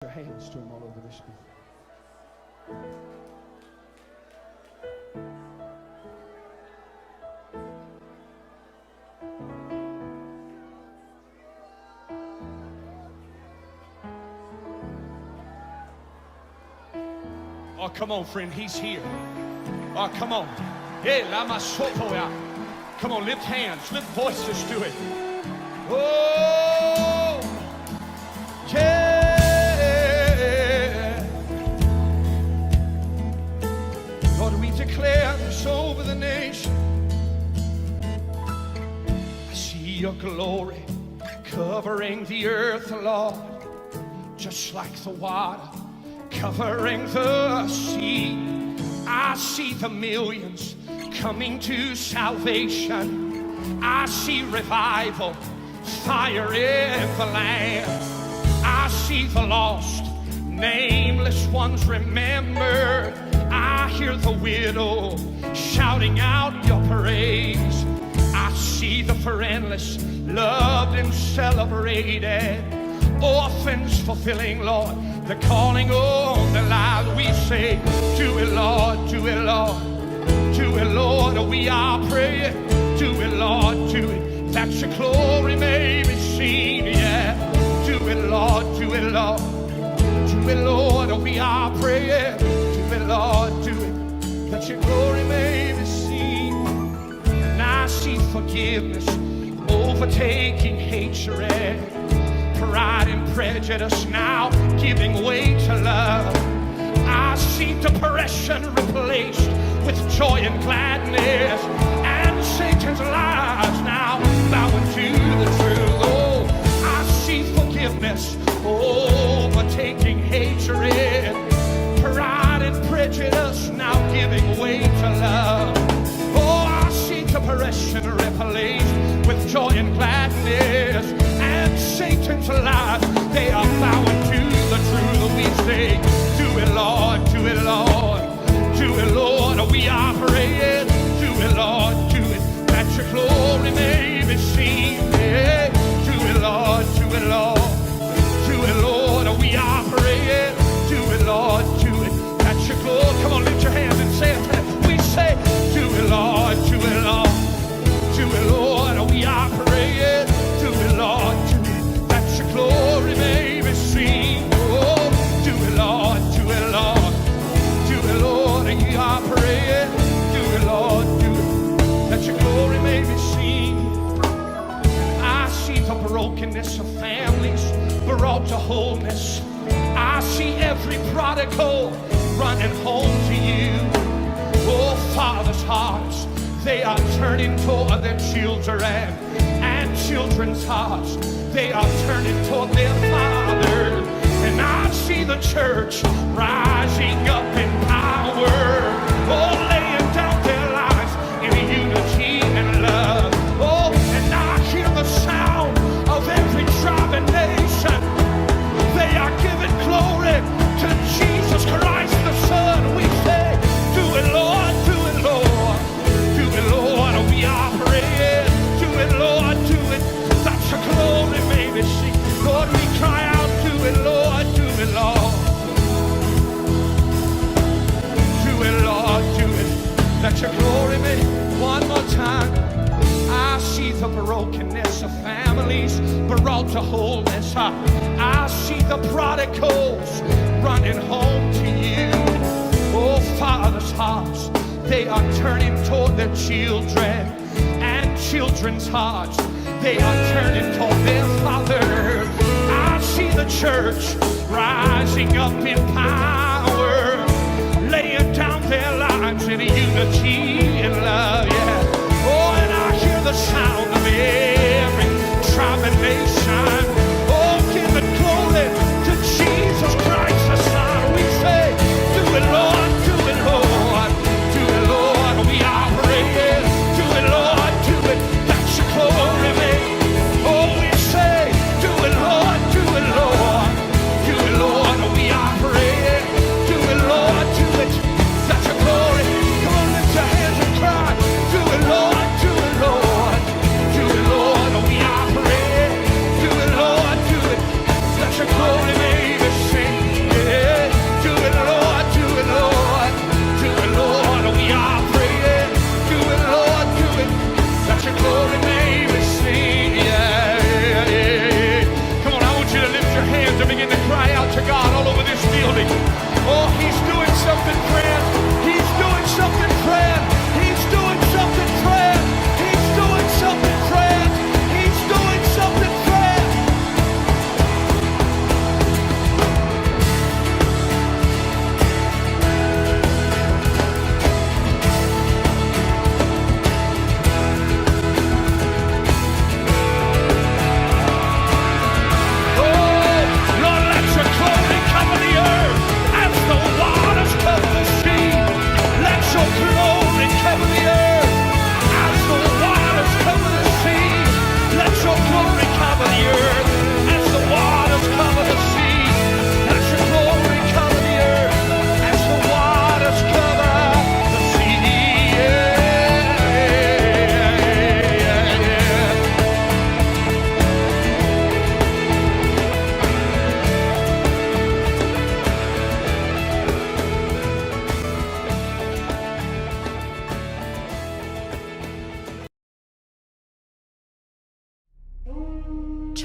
Your hands to him all over this room. Oh, come on, friend, he's here. Oh, come on. Hey, lama sotoya. Come on, lift hands, lift voices to it. Oh, yeah. Lord, we declare this over the nation. I see your glory covering the earth, Lord, just like the water covering the sea. I see the millions coming to salvation. I see revival, fire in the land. I see the lost, nameless ones remembered. I hear the widow shouting out your praise. I see the friendless loved and celebrated. Orphans fulfilling, Lord, the calling on the lives. We say, do it, Lord, do it, Lord. Do it, Lord, we are praying. Do it, Lord, do it, that your glory may be seen, yeah. Do it, Lord, do it, Lord. Do it, Lord, we are praying. Do it, Lord, do it, that your glory may be seen. And I see forgiveness overtaking hatred, pride and prejudice now giving way to love. I see depression replaced with joy and gladness, and Satan's lies now bowing to the truth. Oh, I see forgiveness overtaking hatred, pride and prejudice now giving way to love. Oh, I see depression replaced with joy and gladness, and Satan's lies, they are bowing to the truth. We say, do it, Lord, do it, Lord. Do it, Lord, we are praying. Do it, Lord, do it, that your glory may be seen. Yeah. Do it, Lord, do it, Lord. Do it, Lord, we are praying. Do it, Lord, do it, that your glory. Come on, lift your hands and say it. We say, do it, Lord, do it, Lord. Do it, Lord, we are praying. Do it, Lord, do it, that your glory may be seen. Oh, do it, Lord, do it, Lord. Do it, Lord, we are praying. Do it, Lord, do it, that your glory may be seen. I see the brokenness of families brought to wholeness. I see every prodigal running home to you. Oh, fathers' hearts, they are turning toward their children, and children's hearts, they are turning toward their fathers. And I see the church rising up in power, oh, laying down their lives in unity and love. Oh, and I hear the sound of every tribe and nation. They are giving glory to Jesus Christ the Son. We say, do it, Lord, do it, Lord. Do it, Lord, we are praying. Do it, Lord, do it, that your glory may be seen. Lord, we cry out, do it, Lord, do it, Lord. Do it, Lord, do it, that your glory may. One more time. I see the brokenness of families brought to wholeness. I see the prodigals running home to you. Oh, fathers' hearts, they are turning toward their children, and children's hearts, they are turning toward their fathers. I see the church rising up in power, laying down their lives in unity and love, yeah. Oh, and I hear the sound of every tribe and nation, oh, giving glory to Jesus Christ the Son. We say, do it, Lord, do it, Lord. Do it, Lord, we are praying. Do it, Lord, do it, that your glory may. Oh, we say, do it, Lord, do it, Lord. Do it, Lord, we are praying. Do it, Lord, do it, that your glory. Come on, lift your hands and cry. Do it, Lord, do it, Lord.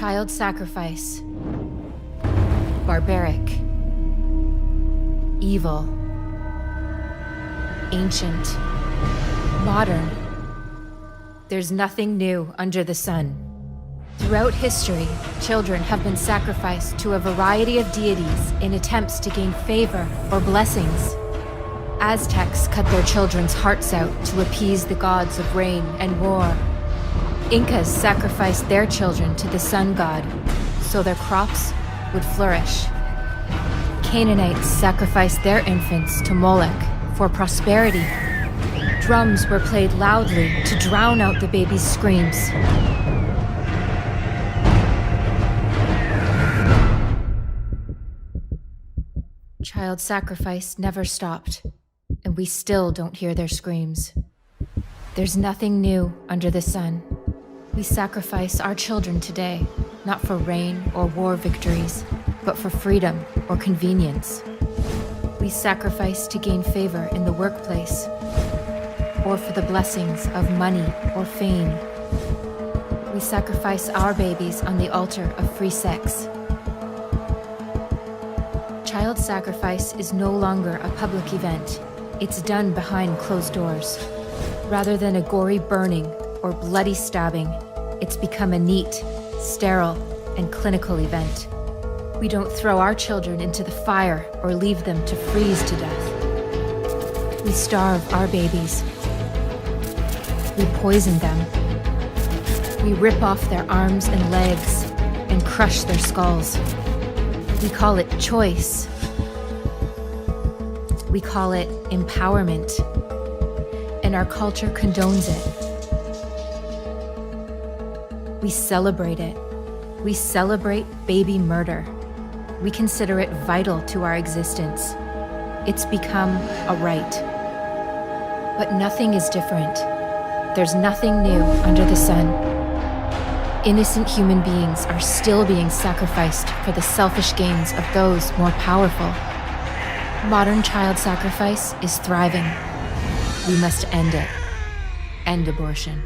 Child sacrifice. Barbaric. Evil. Ancient. Modern. There's nothing new under the sun. Throughout history, children have been sacrificed to a variety of deities in attempts to gain favor or blessings. Aztecs cut their children's hearts out to appease the gods of rain and war. Incas sacrificed their children to the sun god so their crops would flourish. Canaanites sacrificed their infants to Moloch for prosperity. Drums were played loudly to drown out the baby's screams. Child sacrifice never stopped, and we still don't hear their screams. There's nothing new under the sun. We sacrifice our children today, not for rain or war victories, but for freedom or convenience. We sacrifice to gain favor in the workplace, or for the blessings of money or fame. We sacrifice our babies on the altar of free sex. Child sacrifice is no longer a public event. It's done behind closed doors. Rather than a gory burning or bloody stabbing, it's become a neat, sterile, and clinical event. We don't throw our children into the fire or leave them to freeze to death. We starve our babies. We poison them. We rip off their arms and legs and crush their skulls. We call it choice. We call it empowerment. And our culture condones it. We celebrate it. We celebrate baby murder. We consider it vital to our existence. It's become a right. But nothing is different. There's nothing new under the sun. Innocent human beings are still being sacrificed for the selfish gains of those more powerful. Modern child sacrifice is thriving. We must end it. End abortion.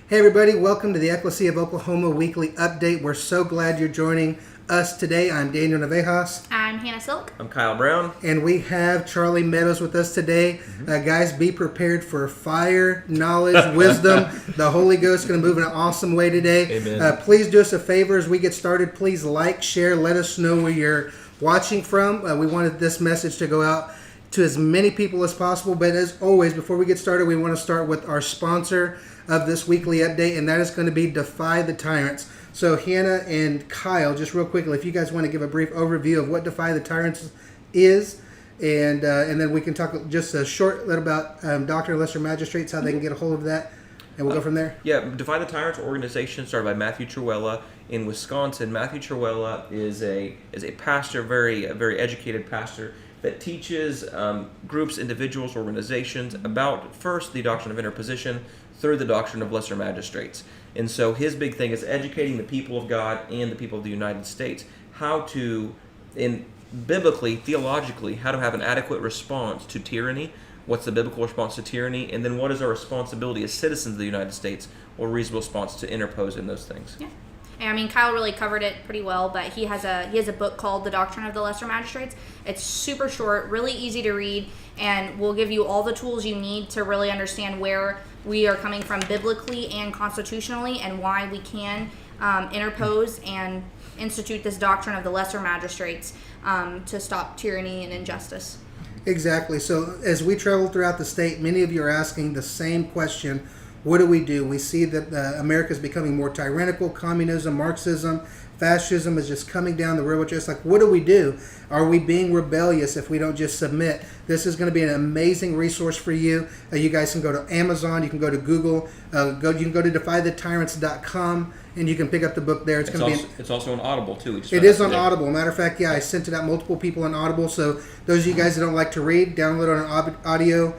Hey everybody, welcome to the Ekklesia of Oklahoma Weekly Update. We're so glad you're joining us today. I'm Daniel Navejas. I'm Hannah Silk. I'm Kyle Brown. And we have Charlie Meadows with us today. Guys, be prepared for fire, knowledge, wisdom. The Holy Ghost is going to move in an awesome way today. Amen. Please do us a favor as we get started. Please like, share, let us know where you're watching from. We wanted this message to go out to as many people as possible. But as always, before we get started, we want to start with our sponsor of this weekly update, and that is going to be Defy the Tyrants. So Hannah and Kyle, just real quickly, if you guys want to give a brief overview of what Defy the Tyrants is, and then we can talk just a short little about Doctrine of Lesser Magistrates, how they can get a hold of that, and we'll go from there. Yeah, Defy the Tyrants organization started by Matthew Truella in Wisconsin. Matthew Truella is a pastor, very educated pastor that teaches groups, individuals, organizations about first the doctrine of interposition, through the doctrine of lesser magistrates. And so his big thing is educating the people of God and the people of the United States how to, biblically, theologically, how to have an adequate response to tyranny. What's the biblical response to tyranny? And then what is our responsibility as citizens of the United States, or reasonable response to interpose in those things? Yeah. And I mean, Kyle really covered it pretty well, but he has a book called The Doctrine of the Lesser Magistrates. It's super short, really easy to read, and will give you all the tools you need to really understand where we are coming from biblically and constitutionally, and why we can interpose and institute this doctrine of the lesser magistrates to stop tyranny and injustice. Exactly. So as we travel throughout the state, many of you are asking the same question. What do? We see that America is becoming more tyrannical. Communism, Marxism, fascism is just coming down the road. Just like, what do we do? Are we being rebellious if we don't just submit? This is going to be an amazing resource for you. You guys can go to Amazon. You can go to Google. You can go to defythetyrants.com, and you can pick up the book there. It's also on Audible, too. It is on Audible. Matter of fact, I sent it out multiple people on Audible. So those of you guys that don't like to read, download it on audio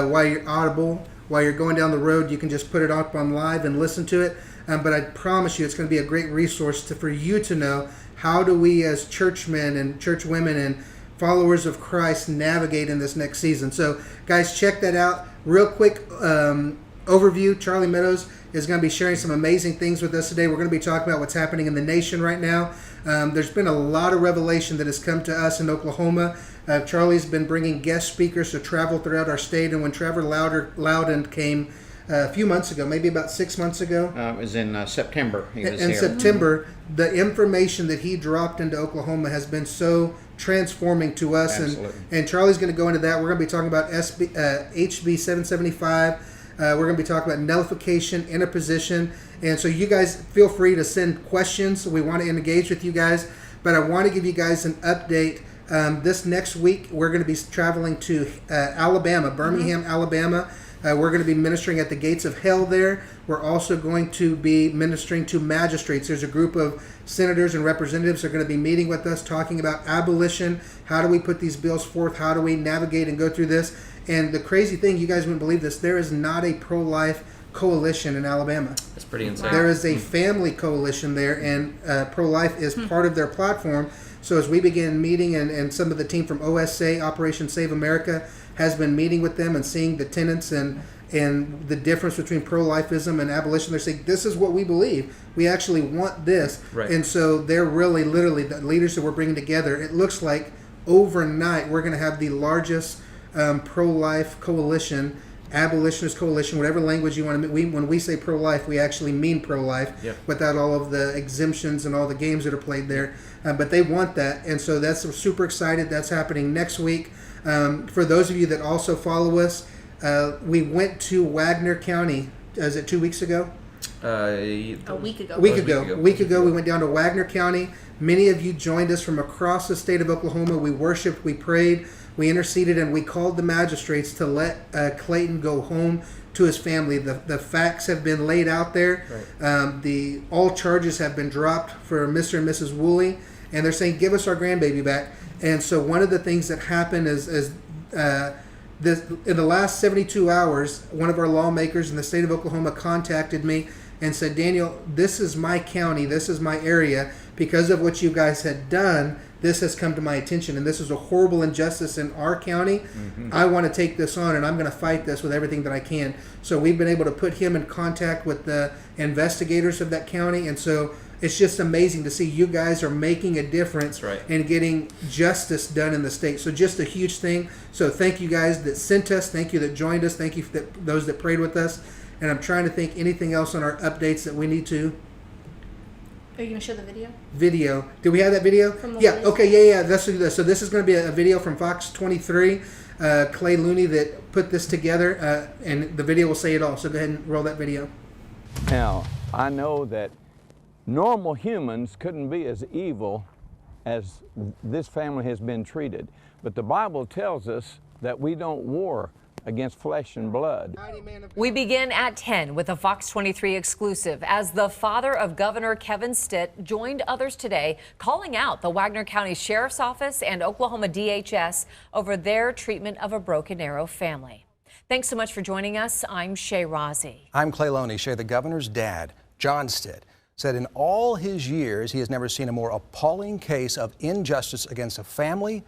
while you're Audible. While you're going down the road, you can just put it up on live and listen to it. But I promise you, it's going to be a great resource for you to know how do we as churchmen and church women and followers of Christ navigate in this next season. So, guys, check that out. Real quick overview. Charlie Meadows is going to be sharing some amazing things with us today. We're going to be talking about what's happening in the nation right now. There's been a lot of revelation that has come to us in Oklahoma. Charlie's been bringing guest speakers to travel throughout our state, and when Trevor Loudon came a few months ago, maybe about 6 months ago. It was in September. He was in here. September, the information that he dropped into Oklahoma has been so transforming to us. And Charlie's going to go into that. We're going to be talking about HB 775. We're going to be talking about nullification, interposition. And so you guys feel free to send questions. We want to engage with you guys. But I want to give you guys an update. This next week, we're going to be traveling to Alabama, Birmingham, Alabama. We're going to be ministering at the gates of hell there. We're also going to be ministering to magistrates. There's a group of senators and representatives that are going to be meeting with us, talking about abolition. How do we put these bills forth? How do we navigate and go through this? And the crazy thing, you guys wouldn't believe this, there is not a pro-life coalition in Alabama. That's pretty insane. There is a family coalition there, and pro-life is part of their platform. So as we begin meeting, and some of the team from OSA, Operation Save America, has been meeting with them and seeing the tenets and the difference between pro-lifism and abolition, they're saying, this is what we believe. We actually want this. Right. And so they're really, literally, the leaders that we're bringing together, it looks like overnight we're going to have the largest pro-life coalition, abolitionist coalition, whatever language you want to. When we say pro-life, we actually mean pro-life, without all of the exemptions and all the games that are played there. But they want that, and so that's super excited. That's happening next week. For those of you that also follow us, we went to Wagner County. Is it 2 weeks ago? A week ago. A week ago, we went down to Wagner County. Many of you joined us from across the state of Oklahoma. We worshiped, we prayed, we interceded, and we called the magistrates to let Clayton go home to his family. The facts have been laid out there. Right. All charges have been dropped for Mr. and Mrs. Woolley, and they're saying, give us our grandbaby back. And so one of the things that happened is in the last 72 hours, one of our lawmakers in the state of Oklahoma contacted me and said, Daniel, this is my county, this is my area. Because of what you guys had done, this has come to my attention, and this is a horrible injustice in our county. I want to take this on, and I'm going to fight this with everything that I can. So we've been able to put him in contact with the investigators of that county, and so it's just amazing to see you guys are making a difference and getting justice done in the state. So just a huge thing. So thank you guys that sent us. Thank you that joined us. Thank you for those that prayed with us. And I'm trying to think anything else on our updates that we need to. Are you going to show the video? Video. Do we have that video? Yeah. Okay. Yeah. Let's do this. So this is going to be a video from Fox 23. Clay Looney that put this together, and the video will say it all. So go ahead and roll that video. Now, I know that normal humans couldn't be as evil as this family has been treated. But the Bible tells us that we don't war against flesh and blood. We begin at 10 with a Fox 23 exclusive as the father of Governor Kevin Stitt joined others today calling out the Wagner County Sheriff's Office and Oklahoma DHS over their treatment of a Broken Arrow family. Thanks so much for joining us. I'm Shay Rozzi. I'm Clay Looney. Shay, the governor's dad, John Stitt, said in all his years he has never seen a more appalling case of injustice against a family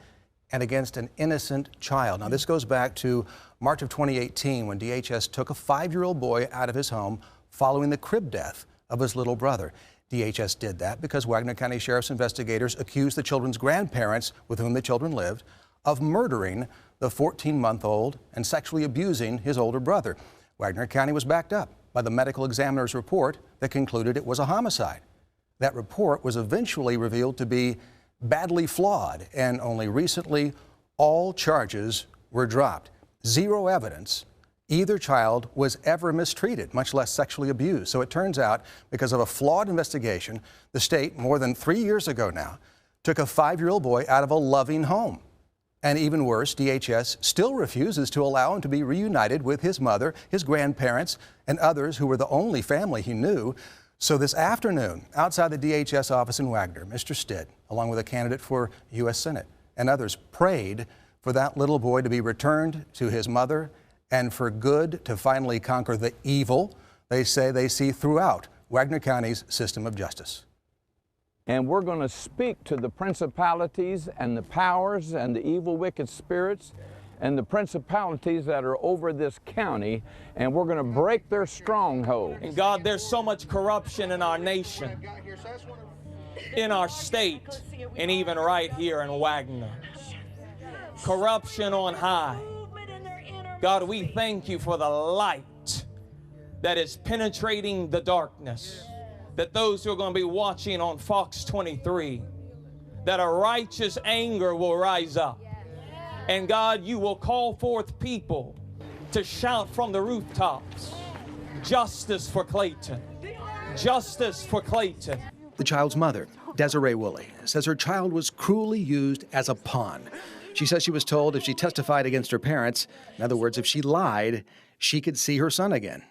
and against an innocent child. Now, this goes back to March of 2018 when DHS took a 5-year-old boy out of his home following the crib death of his little brother. DHS did that because Wagner County Sheriff's investigators accused the children's grandparents, with whom the children lived, of murdering the 14-month-old and sexually abusing his older brother. Wagner County was backed up by the medical examiner's report that concluded it was a homicide. That report was eventually revealed to be badly flawed, and only recently all charges were dropped. Zero evidence either child was ever mistreated, much less sexually abused. So it turns out, because of a flawed investigation, the state, more than 3 years ago now, took a 5-year-old boy out of a loving home. And even worse, DHS still refuses to allow him to be reunited with his mother, his grandparents, and others who were the only family he knew. So this afternoon, outside the DHS office in Wagner, Mr. Stitt, along with a candidate for U.S. Senate and others, prayed for that little boy to be returned to his mother and for good to finally conquer the evil they say they see throughout Wagner County's system of justice. and we're going to speak to the principalities and the powers and the evil, wicked spirits and the principalities that are over this county, and we're going to break their stronghold. And God, there's so much corruption in our nation, in our state, and even right here in Wagner. Corruption on high. God, we thank you for the light that is penetrating the darkness, that those who are going to be watching on Fox 23, that a righteous anger will rise up. And God, you will call forth people to shout from the rooftops, justice for Clayton, justice for Clayton. The child's mother, Desiree Woolley, says her child was cruelly used as a pawn. She says she was told if she testified against her parents, in other words, if she lied, she could see her son again.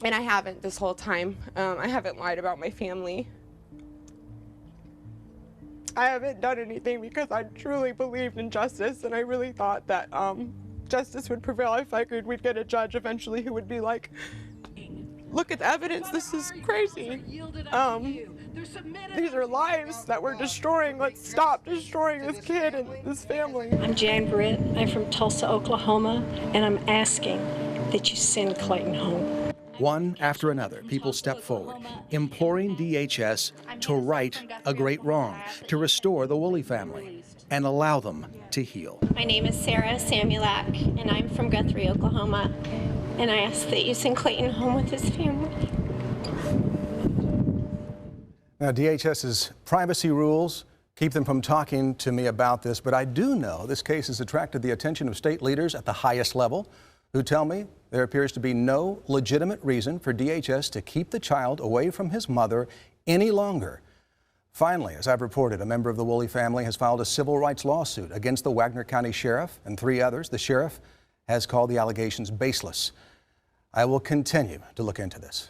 And I haven't this whole time. I haven't lied about my family. I haven't done anything because I truly believed in justice, and I really thought that justice would prevail. I figured we'd get a judge eventually who would be like, look at the evidence, this is crazy. These are lives that we're destroying. Let's stop destroying this kid and this family. I'm Jan Britt. I'm from Tulsa, Oklahoma, and I'm asking that you send Clayton home. One after another, people step forward, imploring DHS to right a great wrong, to restore the Woolley family, and allow them to heal. My name is Sarah Samulak, and I'm from Guthrie, Oklahoma, and I ask that you send Clayton home with his family. Now, DHS's privacy rules keep them from talking to me about this, but I do know this case has attracted the attention of state leaders at the highest level, who tell me there appears to be no legitimate reason for DHS to keep the child away from his mother any longer. Finally, as I've reported, a member of the Woolley family has filed a civil rights lawsuit against the Wagner County Sheriff and 3 others. The sheriff has called the allegations baseless. I will continue to look into this.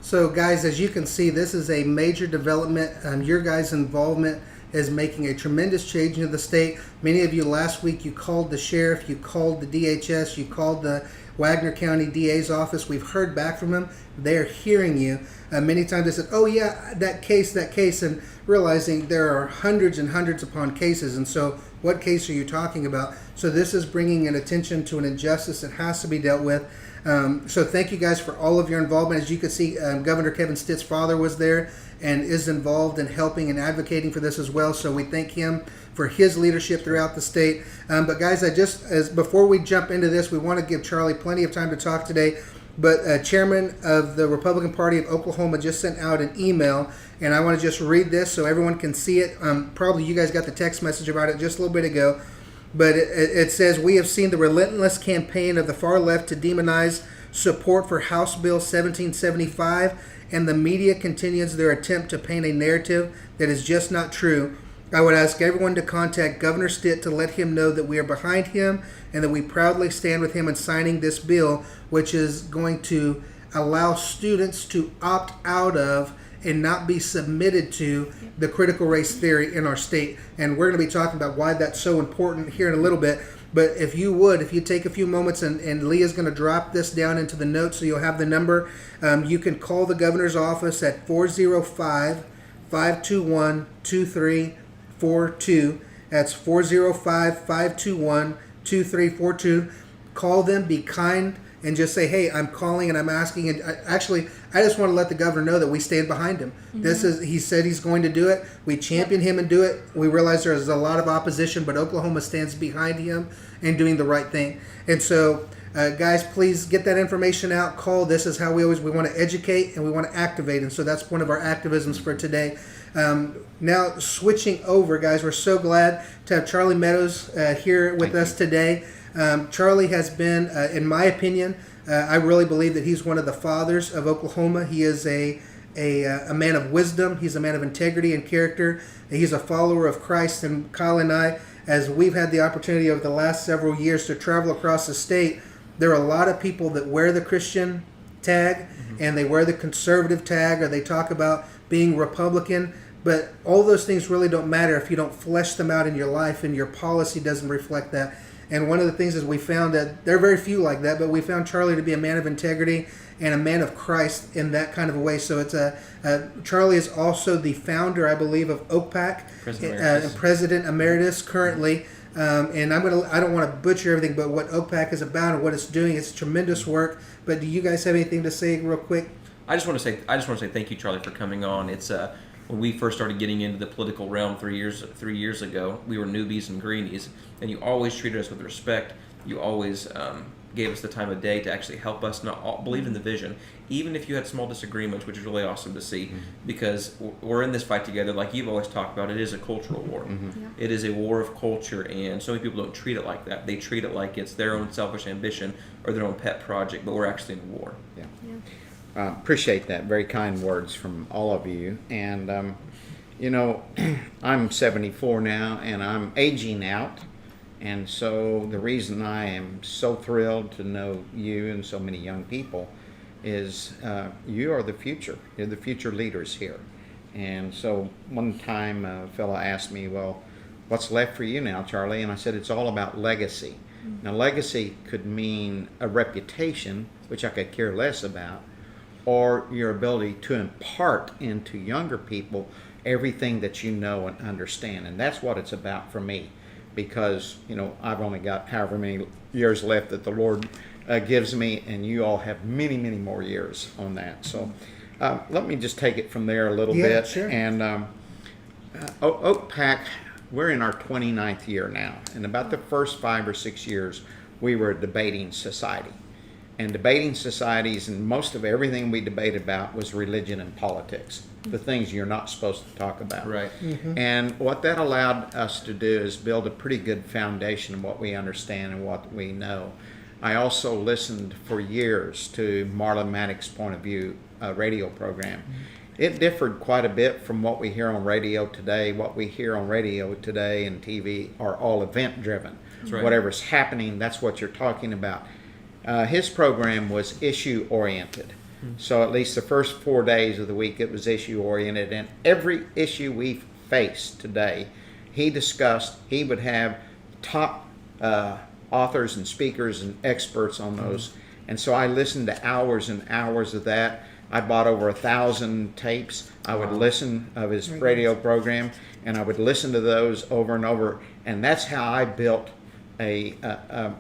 So guys, as you can see, this is a major development. Your guys' involvement is making a tremendous change in the state. Many of you last week, you called the sheriff, you called the DHS, you called the Wagner County DA's office. We've heard back from them. They're hearing you. Many times they said, oh yeah, that case, and realizing there are hundreds and hundreds upon cases. And so what case are you talking about? So this is bringing an attention to an injustice that has to be dealt with. So thank you guys for all of your involvement. As you can see, Governor Kevin Stitt's father was there and is involved in helping and advocating for this as well. So we thank him for his leadership throughout the state. But guys, before we jump into this, we want to give Charlie plenty of time to talk today. But Chairman of the Republican Party of Oklahoma just sent out an email, and I want to just read this so everyone can see it. Probably you guys got the text message about it just a little bit ago. But it says, we have seen the relentless campaign of the far left to demonize support for House Bill 1775, and the media continues their attempt to paint a narrative that is just not true. I would ask everyone to contact Governor Stitt to let him know that we are behind him and that we proudly stand with him in signing this bill, which is going to allow students to opt out of and not be submitted to the critical race theory in our state. And we're going to be talking about why that's so important here in a little bit. But if you take a few moments, and Leah's going to drop this down into the notes so you'll have the number. You can call the governor's office at 405-521-2342. That's 405-521-2342. Call them, be kind, and just say, hey, I'm calling and I'm asking. And I just want to let the governor know that we stand behind him. Mm-hmm. He said he's going to do it. We champion him and do it. We realize there's a lot of opposition, but Oklahoma stands behind him and doing the right thing. And so, guys, please get that information out. Call. This is how we want to educate and we want to activate. And so that's one of our activisms for today. Now, switching over, guys, we're so glad to have Charlie Meadows here with us today. Charlie has been, in my opinion, I really believe that he's one of the fathers of Oklahoma. He is a man of wisdom. He's a man of integrity and character. He's a follower of Christ. And Kyle and I, as we've had the opportunity over the last several years to travel across the state, there are a lot of people that wear the Christian tag and they wear the conservative tag, or they talk about being Republican. But all those things really don't matter if you don't flesh them out in your life and your policy doesn't reflect that. And one of the things is we found that there are very few like that, but we found Charlie to be a man of integrity and a man of Christ in that kind of a way. So it's Charlie is also the founder, I believe, of OPAC, and President Emeritus currently. And I don't want to butcher everything, but what OPAC is about and what it's doing, it's tremendous work. But do you guys have anything to say real quick? I just want to say thank you, Charlie, for coming on. It's when we first started getting into the political realm 3 years ago, we were newbies and greenies, and you always treated us with respect. You always gave us the time of day to actually help us believe in the vision, even if you had small disagreements, which is really awesome to see, because we're in this fight together. Like you've always talked about, it is a cultural war. It is a war of culture, and so many people don't treat it like that. They treat it like it's their own selfish ambition or their own pet project, but we're actually in a war. Appreciate that. Very kind words from all of you. And, you know, I'm 74 now, and I'm aging out. And so the reason I am so thrilled to know you and so many young people is you are the future. You're the future leaders here. And so one time a fellow asked me, well, what's left for you now, Charlie? And I said, it's all about legacy. Now, legacy could mean a reputation, which I could care less about, or your ability to impart into younger people everything that you know and understand. And that's what it's about for me. Because, you know, I've only got however many years left that the Lord gives me, and you all have many, many more years on that. So let me just take it from there a little bit. Sure. And OPAC, we're in our 29th year now. And about the first 5 or 6 years, we were a debating society. And debating societies, and most of everything we debate about was religion and politics, the things you're not supposed to talk about. Right. And what that allowed us to do is build a pretty good foundation of what we understand and what we know. I also listened for years to Marla Maddox's Point of View radio program. It differed quite a bit from what we hear on radio today. What we hear on radio today and TV are all event driven. Right. Whatever's happening, that's what you're talking about. His program was issue oriented. So at least the first 4 days of the week it was issue oriented, and every issue we face today he discussed. He would have top authors and speakers and experts on those. And so I listened to hours and hours of that. I bought over 1,000 tapes. I would listen of his radio program, and I would listen to those over and over. And that's how I built a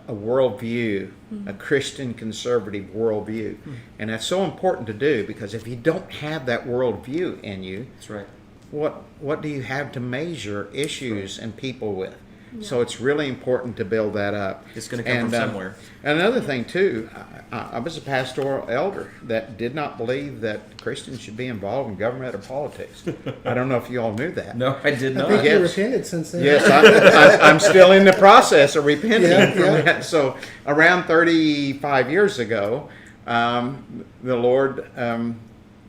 worldview, a Christian conservative worldview. And that's so important to do, because if you don't have that worldview in you, That's right. what do you have to measure issues and people with? So it's really important to build that up. It's going to come from somewhere. Another thing too, I was a pastoral elder that did not believe that Christians should be involved in government or politics. I don't know if you all knew that. No, I did not. I think you repented since then. Yes, I'm still in the process of repenting from that. So around 35 years ago, the Lord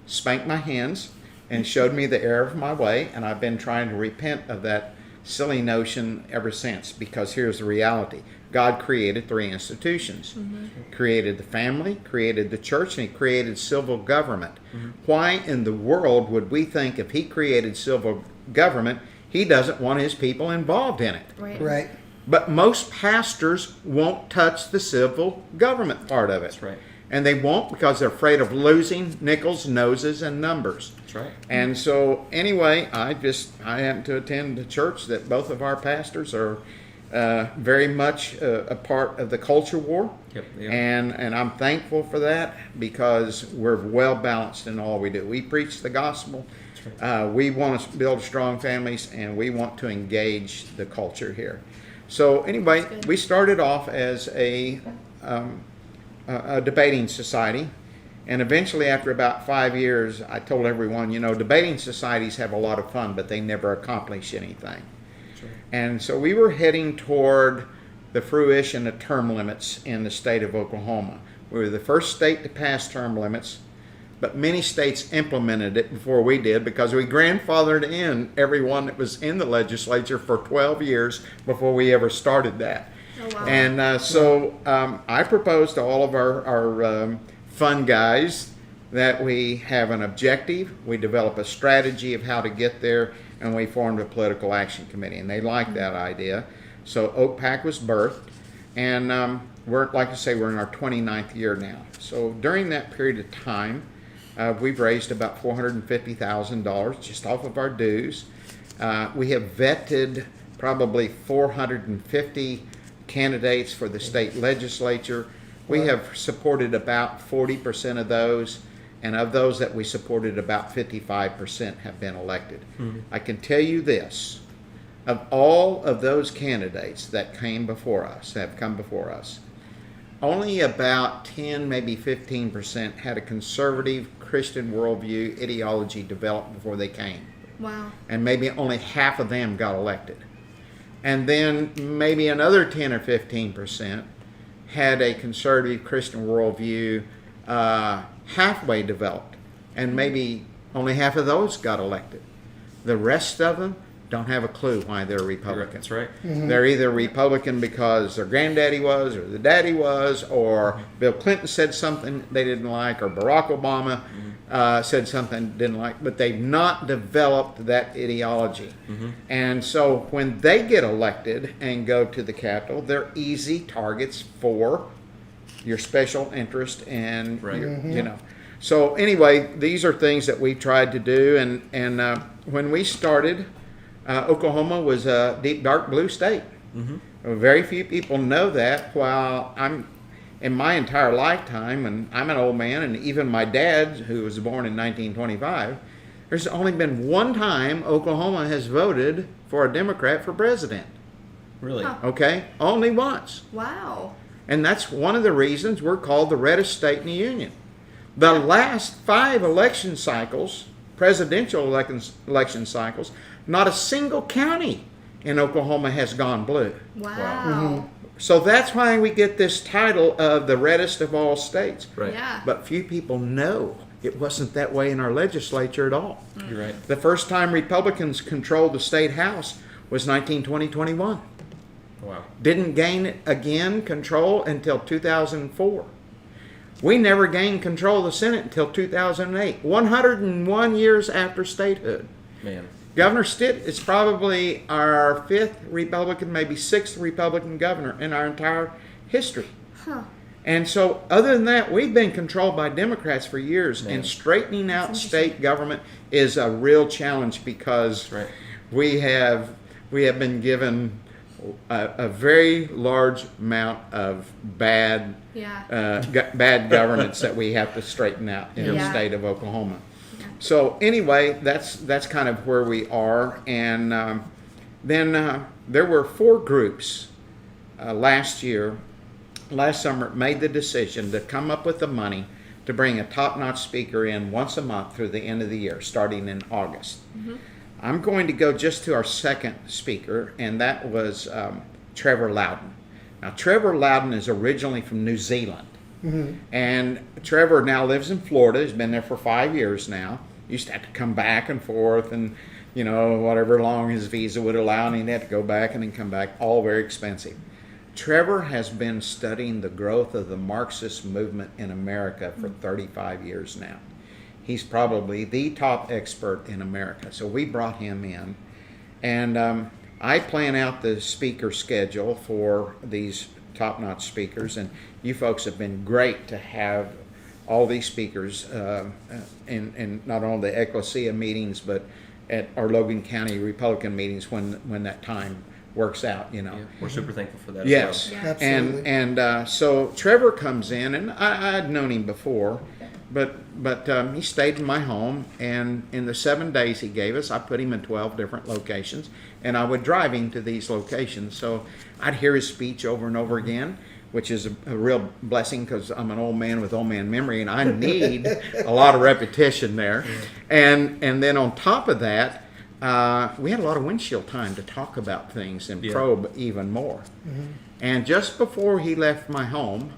spanked my hands and showed me the error of my way, and I've been trying to repent of that silly notion ever since, because here's the reality. God created 3 institutions. Created the family, created the church, and he created civil government. Why in the world would we think if he created civil government, he doesn't want his people involved in it? Right. But most pastors won't touch the civil government part of it. That's right. And they won't because they're afraid of losing nickels, noses, and numbers. That's right. And so anyway, I happen to attend a church that both of our pastors are very much a part of the culture war. Yep, yeah. And I'm thankful for that, because we're well balanced in all we do. We preach the gospel. We want to build strong families, and we want to engage the culture here. So anyway, we started off as a debating society, and eventually after about 5 years I told everyone, debating societies have a lot of fun, but they never accomplish anything. Sure. And so we were heading toward the fruition of term limits in the state of Oklahoma. We were the first state to pass term limits, but many states implemented it before we did, because we grandfathered in everyone that was in the legislature for 12 years before we ever started that. Oh, wow. And so I proposed to all of our fun guys that we have an objective, we develop a strategy of how to get there, and we formed a political action committee. And they liked that idea. So OPAC was birthed. And we're, like I say, we're in our 29th year now. So during that period of time, we've raised about $450,000 just off of our dues. We have vetted probably 450 candidates for the state legislature. We have supported about 40% of those, and of those that we supported, about 55% have been elected. I can tell you this, of all of those candidates that came before us, have come before us, only about 10, maybe 15% had a conservative Christian worldview ideology developed before they came. Wow. And maybe only half of them got elected. And then maybe another 10 or 15% had a conservative Christian worldview halfway developed. And maybe only half of those got elected. The rest of them don't have a clue why they're Republican. That's right. They're either Republican because their granddaddy was, or the daddy was, or Bill Clinton said something they didn't like, or Barack Obama said something they didn't like, but they've not developed that ideology. And so when they get elected and go to the Capitol, they're easy targets for your special interest and you know. So anyway, these are things that we've tried to do, and when we started, Oklahoma was a deep dark blue state. Very few people know that. While I'm in my entire lifetime, and I'm an old man, and even my dad, who was born in 1925, there's only been one time Oklahoma has voted for a Democrat for president. Really? Okay, only once. Wow. And that's one of the reasons we're called the reddest state in the union. The last 5 election cycles, presidential election cycles, not a single county in Oklahoma has gone blue. Wow. So that's why we get this title of the reddest of all states. Right. Yeah. But few people know it wasn't that way in our legislature at all. You're right. The first time Republicans controlled the state house was 1920-21. Wow. Didn't gain again control until 2004. We never gained control of the Senate until 2008, 101 years after statehood. Man. Governor Stitt is probably our 5th Republican, maybe 6th Republican governor in our entire history. And so other than that, we've been controlled by Democrats for years, and straightening out state government is a real challenge because we have been given a very large amount of bad bad governance that we have to straighten out in the state of Oklahoma. So anyway, that's kind of where we are. And then there were 4 groups last summer made the decision to come up with the money to bring a top-notch speaker in once a month through the end of the year, starting in August. I'm going to go just to our second speaker, and that was Trevor Loudon. Now, Trevor Loudon is originally from New Zealand. And Trevor now lives in Florida. He's been there for 5 years now. Used to have to come back and forth, and you know, whatever long his visa would allow, and he'd have to go back and then come back, all very expensive. Trevor has been studying the growth of the Marxist movement in America for 35 years now. He's probably the top expert in America. So we brought him in, and I plan out the speaker schedule for these top-notch speakers, and you folks have been great to have all these speakers in not only the Ekklesia meetings, but at our Logan County Republican meetings when that time works out, you know. Yeah, we're super thankful for that. Yes, as well. Absolutely. and so Trevor comes in, and I'd known him before, but he stayed in my home, and in the 7 days he gave us, I put him in 12 different locations, and I would drive him to these locations. So I'd hear his speech over and over again, which is a real blessing because I'm an old man with old man memory, and I need a lot of repetition there. And then on top of that, we had a lot of windshield time to talk about things and probe even more. And just before he left my home,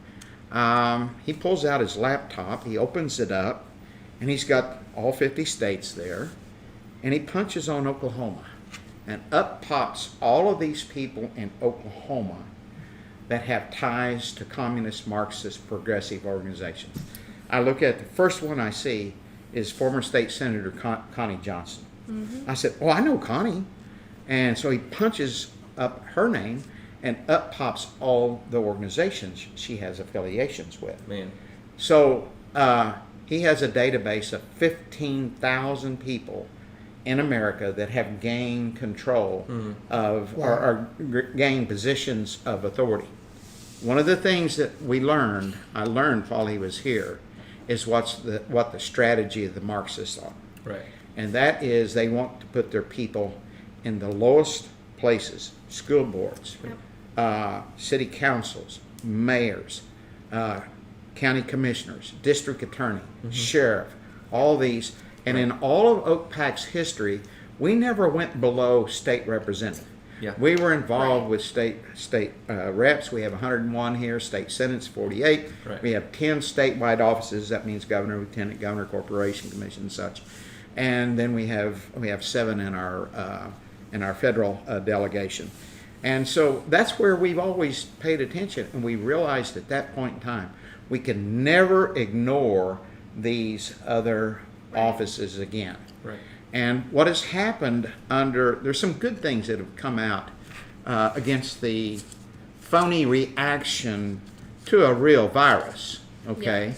he pulls out his laptop, he opens it up, and he's got all 50 states there, and he punches on Oklahoma. And up pops all of these people in Oklahoma that have ties to communist, Marxist, progressive organizations. I look at the first one I see is former State Senator Connie Johnson. I said, "Oh, I know Connie." And so he punches up her name, and up pops all the organizations she has affiliations with. Man. So he has a database of 15,000 people in America that have gained control of or gained positions of authority. One of the things that I learned while he was here, is what the strategy of the Marxists are. Right. And that is they want to put their people in the lowest places, school boards, city councils, mayors, county commissioners, district attorney, sheriff, all these. And in all of Oak Pack's history, we never went below state representative. Yeah. We were involved with state reps. We have 101 here. State senate's 48. Right. We have 10 statewide offices. That means governor, lieutenant governor, corporation commission, and such. And then we have 7 in our federal delegation. And so that's where we've always paid attention. And we realized at that point in time, we can never ignore these other offices again. Right. And what has happened there's some good things that have come out against the phony reaction to a real virus, okay?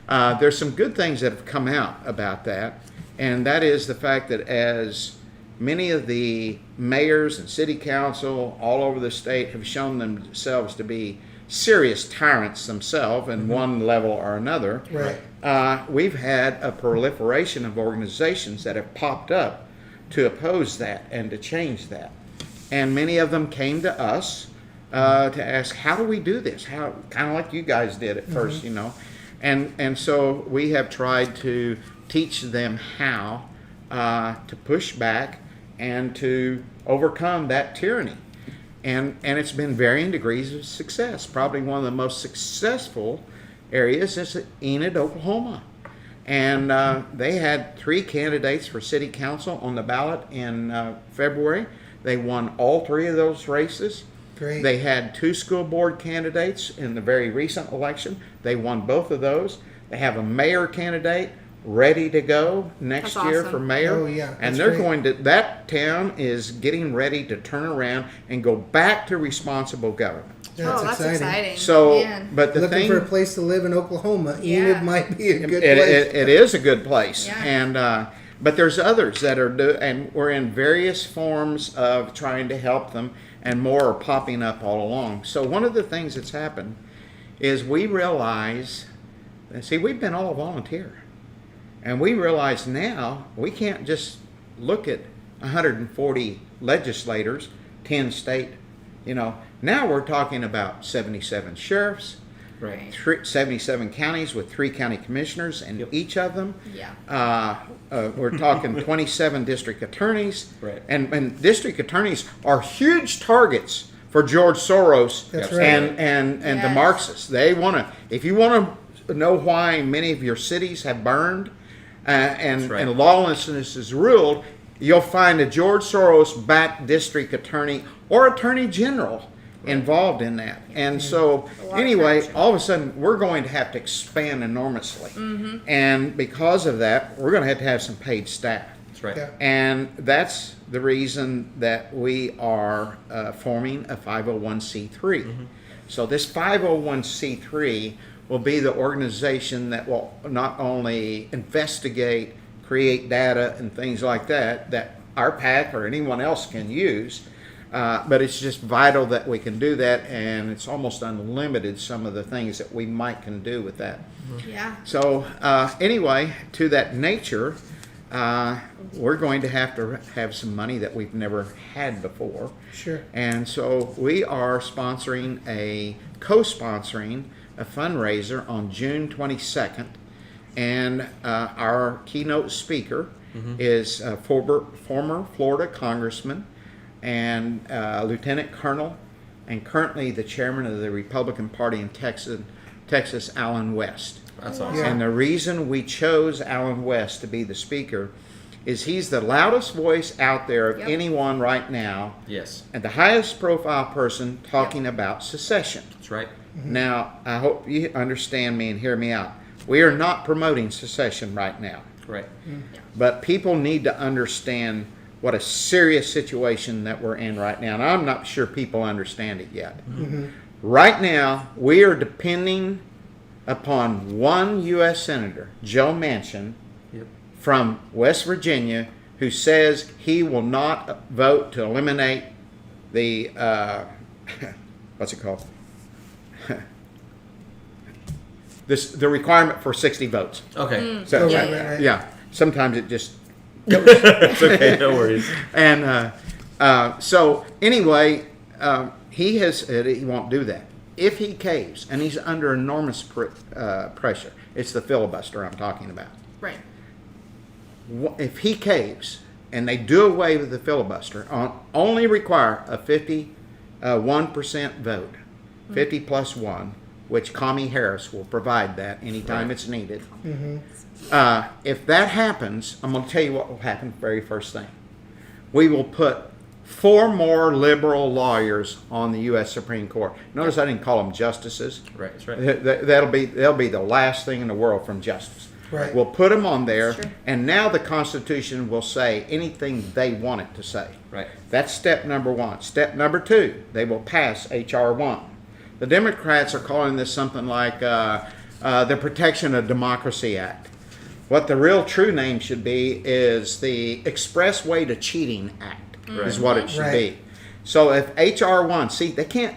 There's some good things that have come out about that, and that is the fact that as many of the mayors and city council all over the state have shown themselves to be serious tyrants themselves in one level or another, we've had a proliferation of organizations that have popped up to oppose that and to change that. And many of them came to us to ask, how do we do this? How, kind of like you guys did at first, you know. And so we have tried to teach them how to push back and to overcome that tyranny. And it's been varying degrees of success. Probably one of the most successful areas is Enid, Oklahoma. And they had 3 candidates for city council on the ballot in February. They won all 3 of those races. Great. They had 2 school board candidates in the very recent election. They won both of those. They have a mayor candidate ready to go next That's year awesome. for mayor. Oh, yeah. And That's they're great. going to, that town is getting ready to turn around and go back to responsible government. That's exciting. So, Man. but the Looking thing, for a place to live in Oklahoma, Yeah. Enid might be a good place. it is a good place. Yeah. And, but there's others that are, and we're in various forms of trying to help them, and more are popping up all along. So one of the things that's happened is we realize, see, we've been all volunteer. And we realize now we can't just look at 140 legislators, 10 state, you know. Now we're talking about 77 sheriffs, Right. 77 counties with 3 county commissioners in each of them. Yeah. We're talking 27 district attorneys. Right. And district attorneys are huge targets for George Soros That's right. and the Yes. Marxists. They want to, if you want to know why many of your cities have burned and right. lawlessness is ruled, you'll find a George Soros-backed district attorney or attorney general involved in that. And so, anyway, all of a sudden, we're going to have to expand enormously. And because of that, we're going to have some paid staff. That's right. Yeah. And that's the reason that we are forming a 501c3. So this 501c3 will be the organization that will not only investigate, create data and things like that, that our PAC or anyone else can use, but it's just vital that we can do that, and it's almost unlimited some of the things that we might can do with that. Yeah. So anyway, to that nature, we're going to have some money that we've never had before. Sure. And so we are co-sponsoring a fundraiser on June 22nd, and our keynote speaker is former Florida Congressman and Lieutenant Colonel, and currently the chairman of the Republican Party in Texas, Alan West. That's awesome. Yeah. And the reason we chose Alan West to be the speaker is he's the loudest voice out there of Yep. anyone right now, Yes. and the highest profile person talking about secession. That's right. Now, I hope you understand me and hear me out. We are not promoting secession right now, Right. but people need to understand what a serious situation that we're in right now. And I'm not sure people understand it yet. Right now, we are depending upon one U.S. Senator, Joe Manchin, from West Virginia, who says he will not vote to eliminate the, what's it called? The requirement for 60 votes. Okay. So, right. yeah. Sometimes it just It's okay, no worries. And so anyway, he has said he won't do that. If he caves, and he's under enormous pressure, it's the filibuster I'm talking about. Right. If he caves and they do away with the filibuster, only require a 51% vote, 50 plus 1, which Kamala Harris will provide that anytime it's needed. If that happens, I'm going to tell you what will happen very first thing. We will put 4 more liberal lawyers on the U.S. Supreme Court. Notice I didn't call them justices. Right, that's right. They'll be the last thing in the world from justice. Right. We'll put them on there, and now the Constitution will say anything they want it to say. Right. That's step number 1. Step number 2, they will pass H.R. 1. The Democrats are calling this something like the Protection of Democracy Act. What the real true name should be is the Expressway to Cheating Act, is what it should be. So if H.R. 1, see, they can't,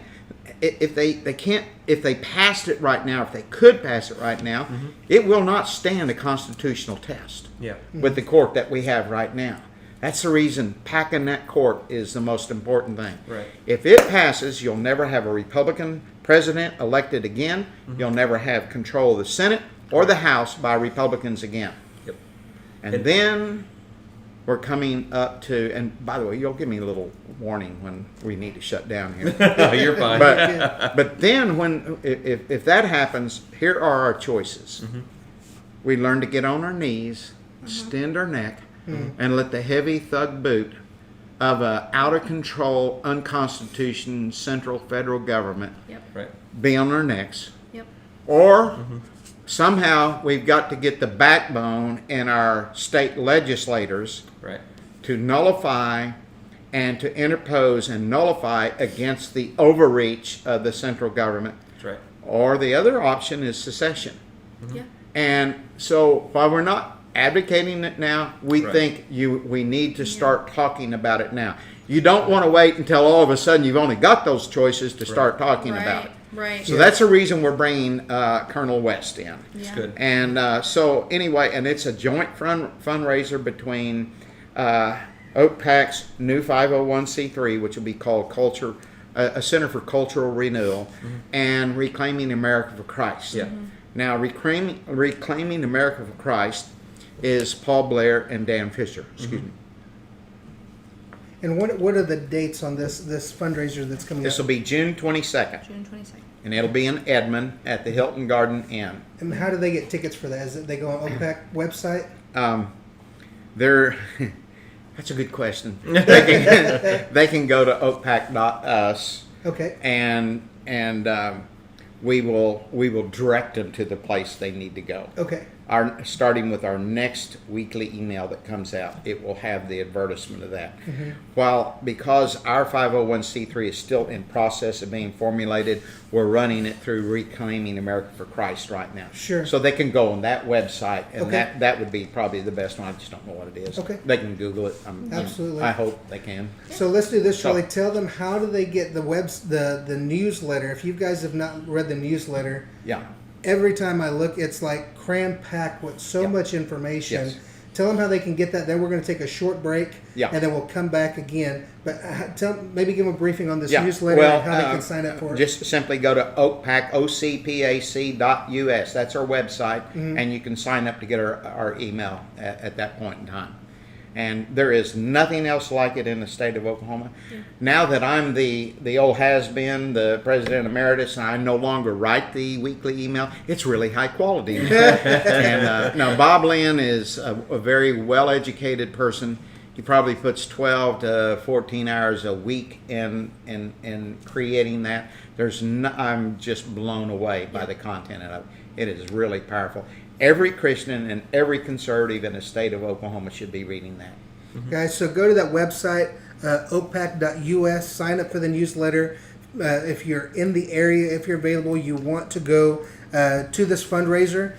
if they passed it right now, if they could pass it right now, it will not stand a constitutional test with the court that we have right now. That's the reason packing that court is the most important thing. Right. If it passes, you'll never have a Republican president elected again. You'll never have control of the Senate or the House by Republicans again. Yep. And then we're coming up to, and by the way, you'll give me a little warning when we need to shut down here. No, you're fine. But then if that happens, here are our choices. We learn to get on our knees, extend our neck, and let the heavy thug boot of a out of control, unconstitutional central federal government be on our necks. Or somehow we've got to get the backbone in our state legislators to nullify and to interpose and nullify against the overreach of the central government. That's right. Or the other option is secession. And so while we're not advocating it now, we think we need to start talking about it now. You don't want to wait until all of a sudden you've only got those choices to start talking about it. Right. So that's the reason we're bringing Colonel West in. That's good. And so anyway, and it's a joint fundraiser between OPAC's new 501c3, which will be called a Center for Cultural Renewal, and Reclaiming America for Christ. Now, Reclaiming America for Christ is Paul Blair and Dan Fisher. Excuse me. And what are the dates on this fundraiser that's coming up? This will be June 22nd. June 22nd. And it'll be in Edmond at the Hilton Garden Inn. And how do they get tickets for that? Is it they go on OPAC website? That's a good question. They can go to opac.us. Okay. And we will direct them to the place they need to go. Okay. Starting with our next weekly email that comes out, it will have the advertisement of that. Because our 501c3 is still in process of being formulated, we're running it through Reclaiming America for Christ right now. Sure. So they can go on that website, and Okay. that would be probably the best one. I just don't know what it is. Okay. They can Google it. Absolutely. I hope they can. So let's do this, Shirley. Tell them, how do they get the newsletter? If you guys have not read the newsletter, every time I look, it's like cram-packed with so much information. Yes. Tell them how they can get that. Then we're going to take a short break, Yeah. and then we'll come back again. But maybe give them a briefing on this Yeah. newsletter Well, and how they can sign up for it. Just simply go to ocpac.us. That's our website, and you can sign up to get our email at that point in time. And there is nothing else like it in the state of Oklahoma. Now that I'm the old has-been, the president emeritus, and I no longer write the weekly email, it's really high quality. And now Bob Lynn is a very well-educated person. He probably puts 12 to 14 hours a week in creating that. I'm just blown away by the content of it. It is really powerful. Every Christian and every conservative in the state of Oklahoma should be reading that. Guys, so go to that website, oakpack.us, sign up for the newsletter. If you're in the area, if you're available, you want to go to this fundraiser.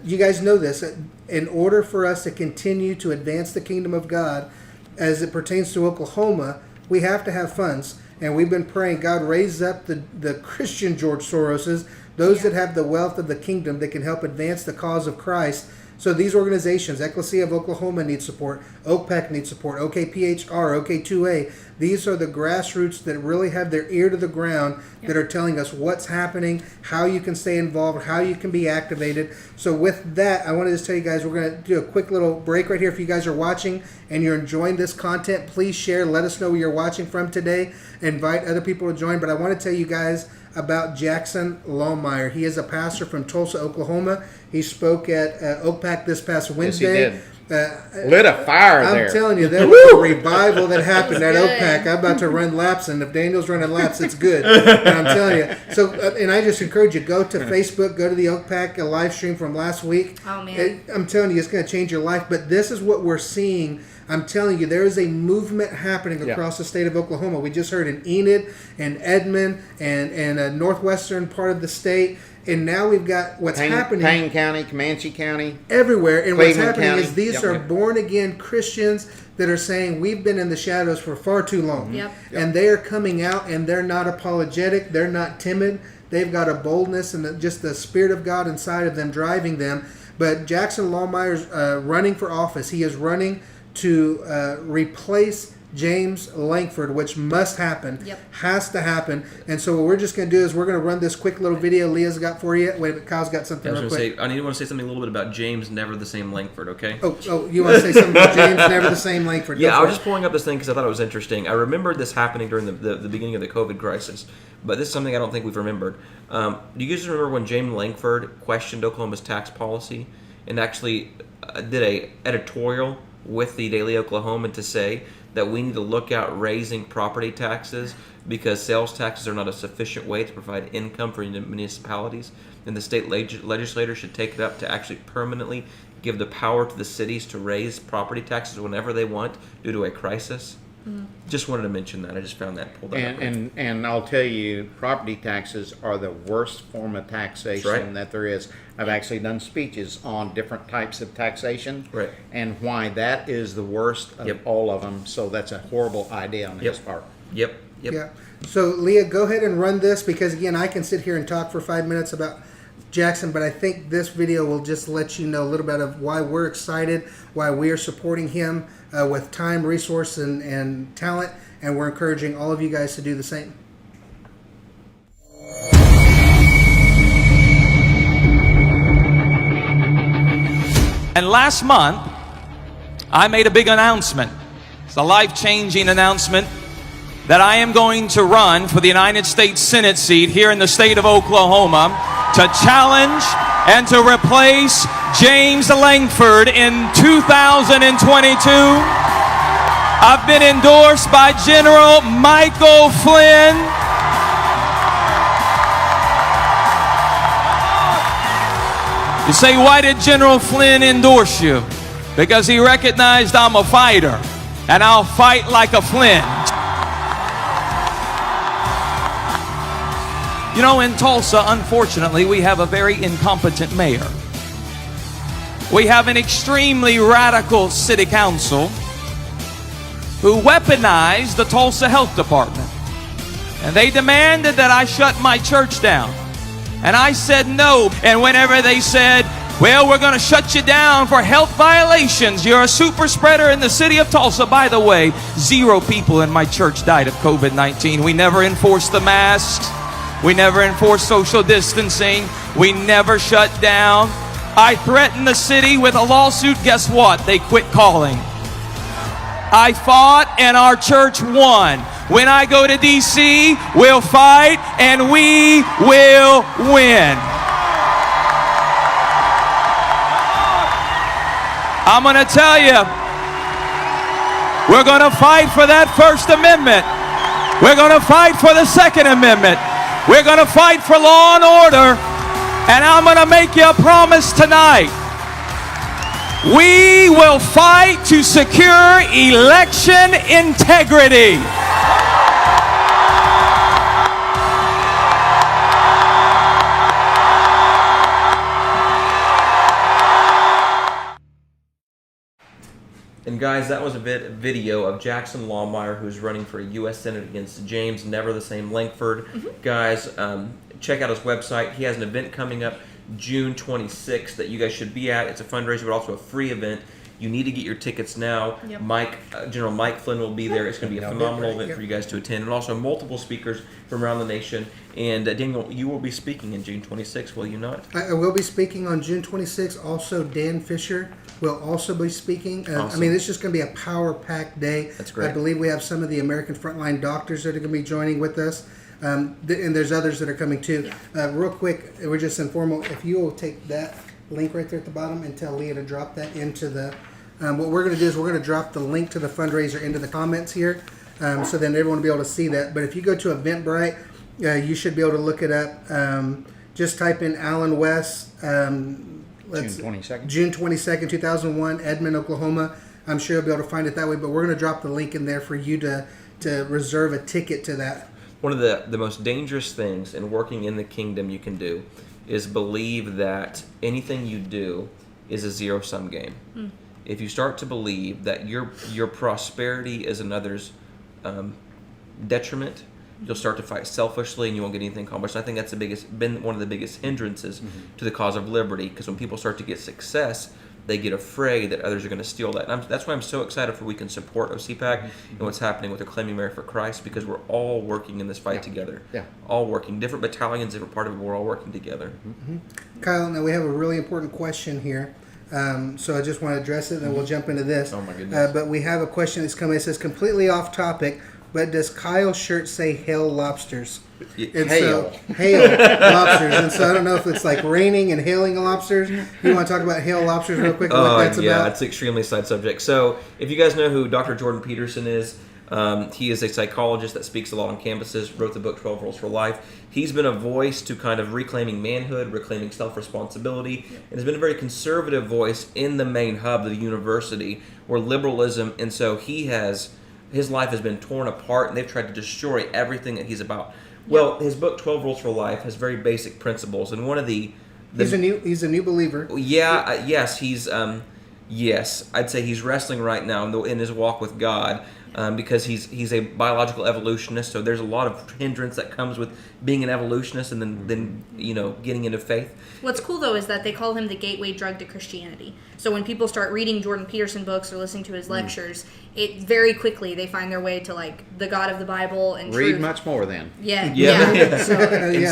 You guys know this. In order for us to continue to advance the kingdom of God as it pertains to Oklahoma, we have to have funds. And we've been praying, God, raise up the Christian George Soroses, those that have the wealth of the kingdom that can help advance the cause of Christ. So these organizations, Ekklesia of Oklahoma needs support, OakPack needs support, OKPHR, OK2A. These are the grassroots that really have their ear to the ground, that are telling us what's happening, how you can stay involved, how you can be activated. So with that, I want to just tell you guys, we're going to do a quick little break right here. If you guys are watching and you're enjoying this content, please share. Let us know where you're watching from today. Invite other people to join. But I want to tell you guys about Jackson Lohmeyer. He is a pastor from Tulsa, Oklahoma. He spoke at OakPack this past Wednesday. Yes, he did. Lit a fire there. I'm telling you, there was a revival that happened at OakPack. I'm about to run laps, and if Daniel's running laps, it's good. And I'm telling you. So, and I just encourage you, go to Facebook, go to the OakPack live stream from last week. Oh, man. I'm telling you, it's going to change your life. But this is what we're seeing. I'm telling you, there is a movement happening across the state of Oklahoma. We just heard in Enid and Edmond and a northwestern part of the state. And now we've got what's happening. Payne County, Comanche County. Everywhere. And Cleveland what's happening County. is these are born-again Christians that are saying, we've been in the shadows for far too long. Yep. And they are coming out, and they're not apologetic. They're not timid. They've got a boldness and just the Spirit of God inside of them driving them. But Jackson Lohmeyer's running for office. He is running to replace James Langford, which must happen, has to happen. And so what we're just going to do is we're going to run this quick little video Leah's got for you. Wait, Kyle's got something real quick. I want to say something a little bit about James Never the Same Langford, okay? Oh, you want to say something about James Never the Same Langford? Yeah, I was just pulling up this thing because I thought it was interesting. I remembered this happening during the beginning of the COVID crisis, but this is something I don't think we've remembered. Do you guys remember when James Langford questioned Oklahoma's tax policy and actually did a editorial with the Daily Oklahoman to say that we need to look at raising property taxes because sales taxes are not a sufficient way to provide income for municipalities, and the state legislature should take it up to actually permanently give the power to the cities to raise property taxes whenever they want due to a crisis. Just wanted to mention that. I just found that pulled up. And I'll tell you, property taxes are the worst form of taxation that there is. I've actually done speeches on different types of taxation and why that is the worst of all of them. So that's a horrible idea on his part. Yeah. So Leah, go ahead and run this because again, I can sit here and talk for 5 minutes about Jackson, but I think this video will just let you know a little bit of why we're excited, why we are supporting him with time, resource, and talent, and we're encouraging all of you guys to do the same. And last month, I made a big announcement. It's a life-changing announcement that I am going to run for the United States Senate seat here in the state of Oklahoma to challenge and to replace James Langford in 2022. I've been endorsed by General Michael Flynn. You say, why did General Flynn endorse you? Because he recognized I'm a fighter, and I'll fight like a Flynn. You know, in Tulsa, unfortunately, we have a very incompetent mayor. We have an extremely radical city council who weaponized the Tulsa Health Department. And they demanded that I shut my church down. And I said no. And whenever they said, well, we're going to shut you down for health violations, you're a super spreader in the city of Tulsa. By the way, 0 people in my church died of COVID-19. We never enforced the masks. We never enforced social distancing. We never shut down. I threatened the city with a lawsuit. Guess what? They quit calling. I fought and our church won. When I go to D.C., we'll fight and we will win. I'm going to tell you, we're going to fight for that First Amendment. We're going to fight for the Second Amendment. We're going to fight for law and order. And I'm going to make you a promise tonight. We will fight to secure election integrity. And guys, that was a video of Jackson Lawmeyer, who's running for a U.S. Senate against James Never the Same Langford. Guys, check out his website. He has an event coming up June 26th that you guys should be at. It's a fundraiser, but also a free event. You need to get your tickets now. Yep. General Mike Flynn will be there. It's going to be a phenomenal event for you guys to attend, and also multiple speakers from around the nation. And Daniel, you will be speaking in June 26th, will you not? I will be speaking on June 26th. Also, Dan Fisher will also be speaking. Awesome. I mean, it's just going to be a power-packed day. That's great. I believe we have some of the American frontline doctors that are going to be joining with us. And there's others that are coming too. Real quick, we're just informal. If you will take that link right there at the bottom and tell Leah to drop that into the... what we're going to do is we're going to drop the link to the fundraiser into the comments here, so then everyone will be able to see that. But if you go to Eventbrite, you should be able to look it up. Just type in Alan West. June 22nd. June 22nd, 2001, Edmond, Oklahoma. I'm sure you'll be able to find it that way. But we're going to drop the link in there for you to reserve a ticket to that. One of the most dangerous things in working in the kingdom you can do is believe that anything you do is a zero-sum game. If you start to believe that your prosperity is another's detriment, you'll start to fight selfishly and you won't get anything accomplished. I think that's been one of the biggest hindrances to the cause of liberty, because when people start to get success, they get afraid that others are going to steal that. And that's why I'm so excited for we can support OCPAC and what's happening with Acclaiming Mary for Christ, because we're all working in this fight together. All working. Different battalions, different part of it, we're all working together. Kyle, now we have a really important question here. So I just want to address it, and then we'll jump into this. Oh my goodness. But we have a question that's coming. It says, completely off topic, but does Kyle's shirt say "Hail Lobsters"? And Hail. So, hail lobsters. And so I don't know if it's like raining and hailing lobsters. You want to talk about hail lobsters real quick? What that's about? It's an extremely side subject. So if you guys know who Dr. Jordan Peterson is, he is a psychologist that speaks a lot on campuses, wrote the book 12 Rules for Life. He's been a voice to kind of reclaiming manhood, reclaiming self-responsibility, and has been a very conservative voice in the main hub of the university, where liberalism, and so his life has been torn apart, and they've tried to destroy everything that he's about. Well, his book 12 Rules for Life has very basic principles, and one of the he's a new believer. Yes, yes, I'd say he's wrestling right now in his walk with God, because he's a biological evolutionist. So there's a lot of hindrance that comes with being an evolutionist and then getting into faith. What's cool though is that they call him the gateway drug to Christianity. So when people start reading Jordan Peterson books or listening to his lectures, it very quickly they find their way to like the God of the Bible and read truth. much more then.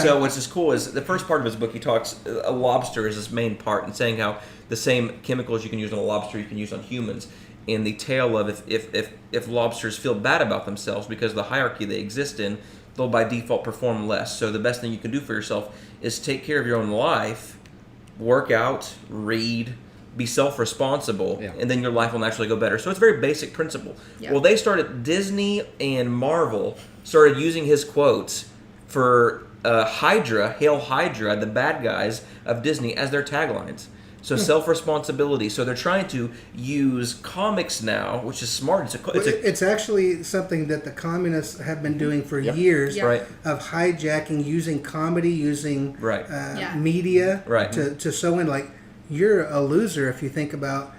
So what's just cool is the first part of his book, he talks a lobster is his main part, and saying how the same chemicals you can use on a lobster you can use on humans. In the tale of if lobsters feel bad about themselves because of the hierarchy they exist in, they'll by default perform less. So the best thing you can do for yourself is take care of your own life, work out, read, be self-responsible, and then your life will naturally go better. So it's a very basic principle. Well, they started, Disney and Marvel started using his quotes for Hydra, Hail Hydra, the bad guys of Disney, as their taglines. So self-responsibility. So they're trying to use comics now, which is smart. It's actually something that the communists have been doing for years, of hijacking, using comedy, using media to sow in. Like, you're a loser if you think about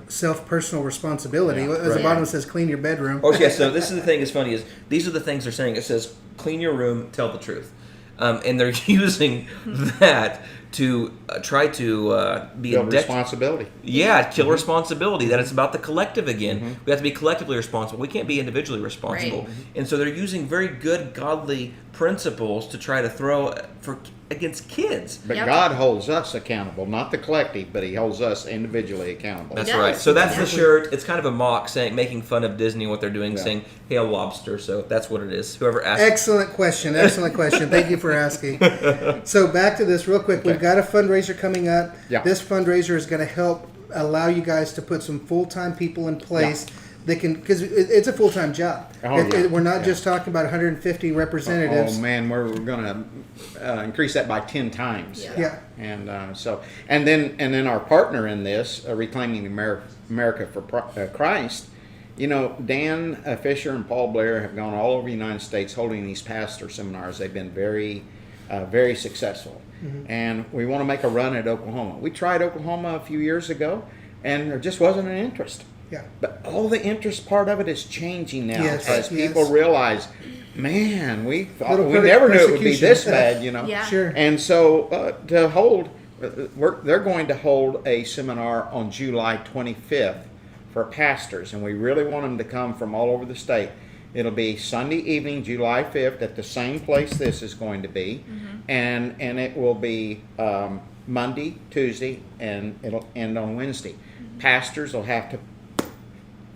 self-personal responsibility. As the bottom says, clean your bedroom. Okay, so this is the thing that's funny is these are the things they're saying. It says, clean your room, tell the truth. And they're using that to try to be kill responsibility. Kill responsibility. That it's about the collective again. We have to be collectively responsible. We can't be individually responsible. And so they're using very good, godly principles to try to throw against kids. But God holds us accountable, not the collective, but He holds us individually accountable. That's right. So that's the shirt. It's kind of a mock, making fun of Disney and what they're doing, saying "Hail Lobster." So that's what it is. Whoever asked. Excellent question. Thank you for asking. So back to this real quick. We've got a fundraiser coming up. This fundraiser is going to help allow you guys to put some full-time people in place they can, because it's a full-time job. We're not just talking about 150 representatives. Oh man, we're going to increase that by 10 times. Yeah. And and then our partner in this, Reclaiming America for Christ. You know, Dan Fisher and Paul Blair have gone all over the United States holding these pastor seminars. They've been very, very successful. And we want to make a run at Oklahoma. We tried Oklahoma a few years ago, and there just wasn't an interest. Yeah. But all the interest part of it is changing now, Yes, as people realize, man, we never knew it would be this bad, you know. Yeah. Sure. And so they're going to hold a seminar on July 25th for pastors, and we really want them to come from all over the state. It'll be Sunday evening, July 5th, at the same place this is going to be, and it will be Monday, Tuesday, and it'll end on Wednesday. Pastors will have to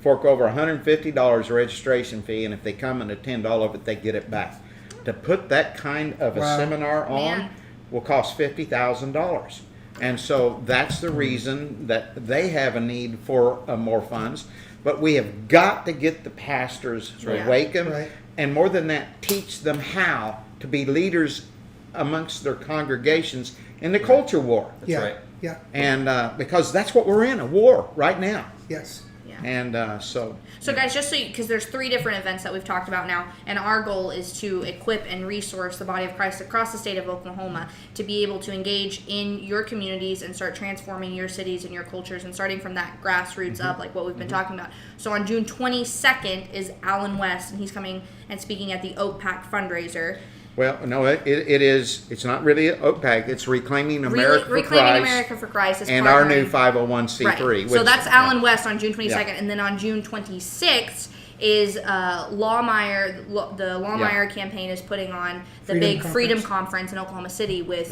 fork over $150 registration fee, and if they come and attend all of it, they get it back. To put that kind of a seminar on will cost $50,000. And so that's the reason that they have a need for more funds. But we have got to get the pastors awakened, and more than that, teach them how to be leaders amongst their congregations in the culture war. That's right. Yeah. And because that's what we're in, a war right now. Yes. And so guys, just so because there's 3 different events that we've talked about now, and our goal is to equip and resource the body of Christ across the state of Oklahoma to be able to engage in your communities and start transforming your cities and your cultures, and starting from that grassroots up, like what we've been talking about. So on June 22nd is Alan West, and he's coming and speaking at the Oak Pack fundraiser. well, no, it's not really OPAC. It's Reclaiming America for Reclaiming Christ, America for Christ is and our new partnering. 501c3. Right. So that's Alan West on June 22nd, and then on June 26th is Lawmeyer. The Lawmeyer campaign is putting on the big Freedom Conference in Oklahoma City with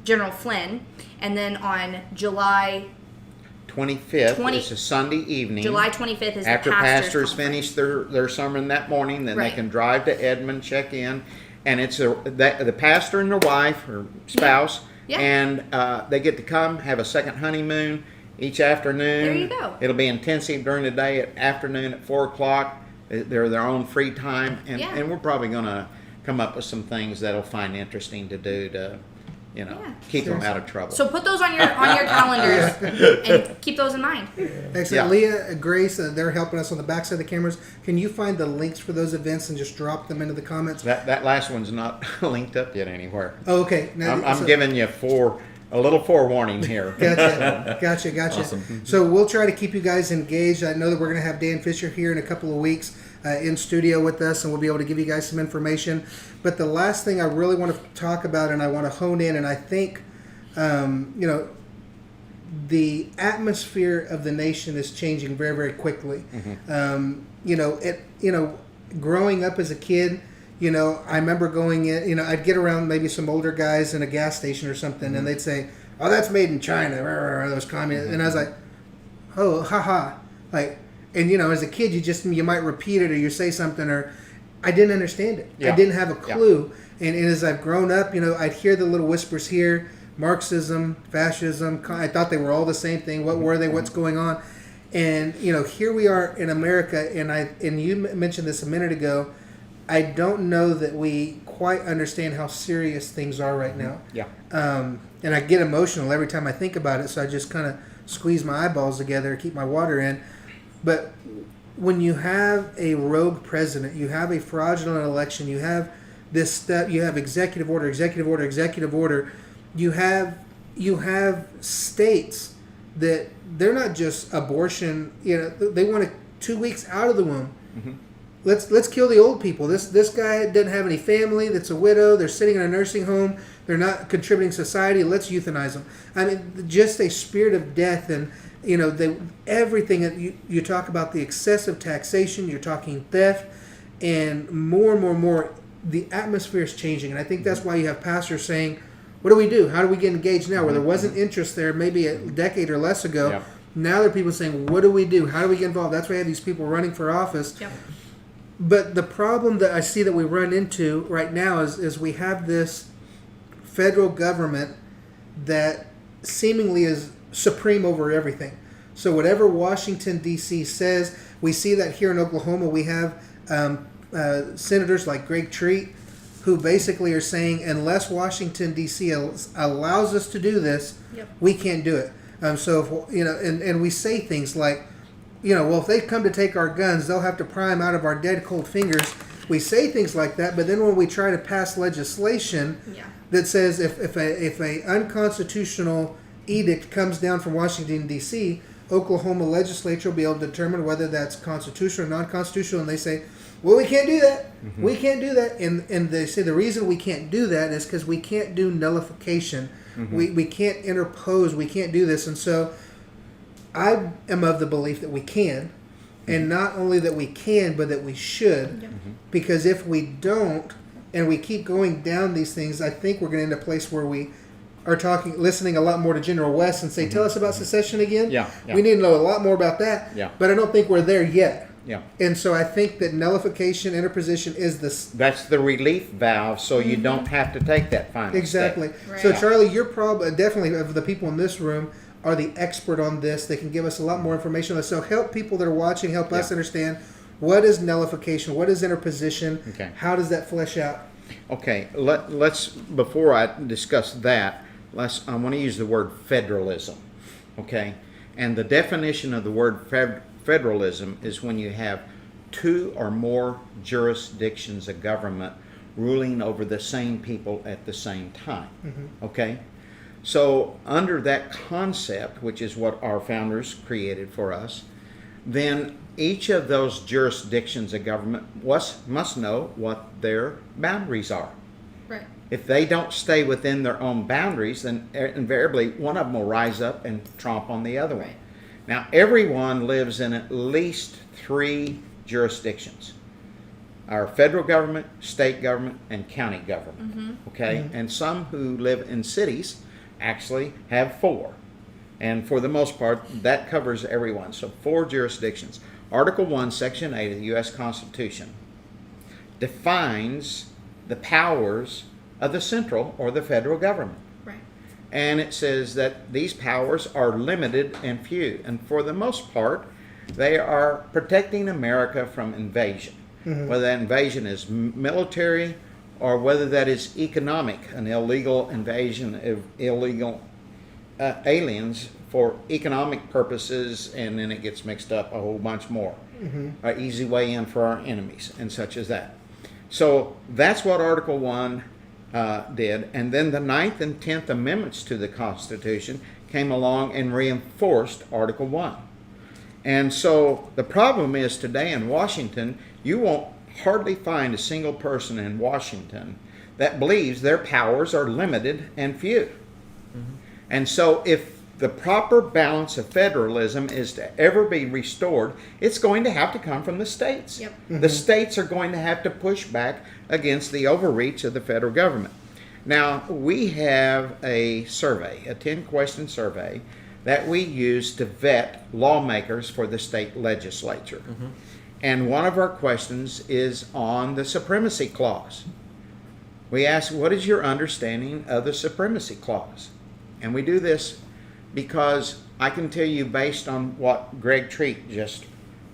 General Flynn, and then on July 25th is a Sunday evening. July 25th is after the pastors conference. finish their sermon that morning, then they can drive to Edmond, check in, and it's the pastor and their wife or spouse, and they get to come have a second honeymoon each afternoon. There you go. It'll be intensive during the day. At afternoon at 4:00, they're their own free time, and we're probably going to come up with some things that'll find interesting to do to, keep them out of trouble. So put those on your calendars and keep those in mind. Excellent. Leah, Grace, they're helping us on the backside of the cameras. Can you find the links for those events and just drop them into the comments? That last one's not linked up yet anywhere. Oh, okay. Now, I'm giving you a little forewarning here. Gotcha. Awesome. So we'll try to keep you guys engaged. I know that we're going to have Dan Fisher here in a couple of weeks in studio with us, and we'll be able to give you guys some information. But the last thing I really want to talk about, and I want to hone in, and I think, the atmosphere of the nation is changing very, very quickly. Growing up as a kid, I remember going in, I'd get around maybe some older guys in a gas station or something, and they'd say, "Oh, that's made in China," those communists. And I was like, "Oh, haha." Like, and as a kid, you might repeat it, or you say something, or I didn't understand it. I didn't have a clue. And as I've grown up, I'd hear the little whispers here, Marxism, fascism. I thought they were all the same thing. What were they? What's going on? And, here we are in America, and you mentioned this a minute ago, I don't know that we quite understand how serious things are right now. And I get emotional every time I think about it, so I just kind of squeeze my eyeballs together, keep my water in. But when you have a rogue president, you have a fraudulent election, you have this stuff, you have executive order, you have states that they're not just abortion, they want it 2 weeks out of the womb. Let's kill the old people. This guy doesn't have any family, that's a widow, they're sitting in a nursing home, they're not contributing to society, let's euthanize them. I mean, just a spirit of death, and everything that you talk about, the excessive taxation, you're talking theft, and more, the atmosphere is changing. And I think that's why you have pastors saying, what do we do? How do we get engaged now? Where there wasn't interest there maybe a decade or less ago. Now there are people saying, what do we do? How do we get involved? That's why you have these people running for office. But the problem that I see that we run into right now is we have this federal government that seemingly is supreme over everything. So whatever Washington, D.C. says, we see that here in Oklahoma. We have senators like Greg Treat, who basically are saying, unless Washington, D.C. allows us to do this, we can't do it. So, if, and we say things like, well, if they come to take our guns, they'll have to pry them out of our dead cold fingers. We say things like that, but then when we try to pass legislation that says if a unconstitutional edict comes down from Washington, D.C., Oklahoma legislature will be able to determine whether that's constitutional or non-constitutional, and they say, well, we can't do that. Mm-hmm. We can't do that. And they say the reason we can't do that is because we can't do nullification. Mm-hmm. We can't interpose. We can't do this. And so I am of the belief that we can. And not only that we can, but that we should. Yep. Mm-hmm. Because if we don't, and we keep going down these things, I think we're going to end up a place where we are listening a lot more to General West and say, mm-hmm. tell us about secession again. Yeah. We need to know a lot more about that. Yeah. But I don't think we're there yet. Yeah. And so I think that nullification, interposition is that's the relief valve, so you don't have to take that final exactly. step. Right. So Charlie, you're probably definitely of the people in this room are the expert on this. They can give us a lot more information on this. So help people that are watching, help us understand what is nullification, what is interposition, how does that flesh out? Okay, let's before I discuss that, I want to use the word federalism. Okay, and the definition of the word federalism is when you have two or more jurisdictions of government ruling over the same people at the same time. Mm-hmm. Okay? So under that concept, which is what our founders created for us, then each of those jurisdictions of government must know what their boundaries are. Right. If they don't stay within their own boundaries, then invariably one of them will rise up and tromp on the other one. Now, everyone lives in at least 3 jurisdictions. Our federal government, state government, and county government. Mm-hmm. Okay? Mm-hmm. And some who live in cities actually have 4. And for the most part, that covers everyone. So 4 jurisdictions. Article 1, Section 8 of the U.S. Constitution defines the powers of the central or the federal government. And it says that these powers are limited and few. And for the most part, they are protecting America from invasion. Mm-hmm. Whether that invasion is military or whether that is economic, an illegal invasion of illegal aliens for economic purposes, and then it gets mixed up a whole bunch more. Mm-hmm. An easy way in for our enemies and such as that. So that's what Article 1 did, and then the 9th and 10th Amendments to the Constitution came along and reinforced Article 1. And so the problem is today in Washington, you won't hardly find a single person in Washington that believes their powers are limited and few. Mm-hmm. And so if the proper balance of federalism is to ever be restored, it's going to have to come from the states. Yep. Mm-hmm. The states are going to have to push back against the overreach of the federal government. Now, we have a survey, a 10-question survey, that we use to vet lawmakers for the state legislature. Mm-hmm. And one of our questions is on the Supremacy Clause. We ask, what is your understanding of the Supremacy Clause? And we do this because I can tell you, based on what Greg Treat just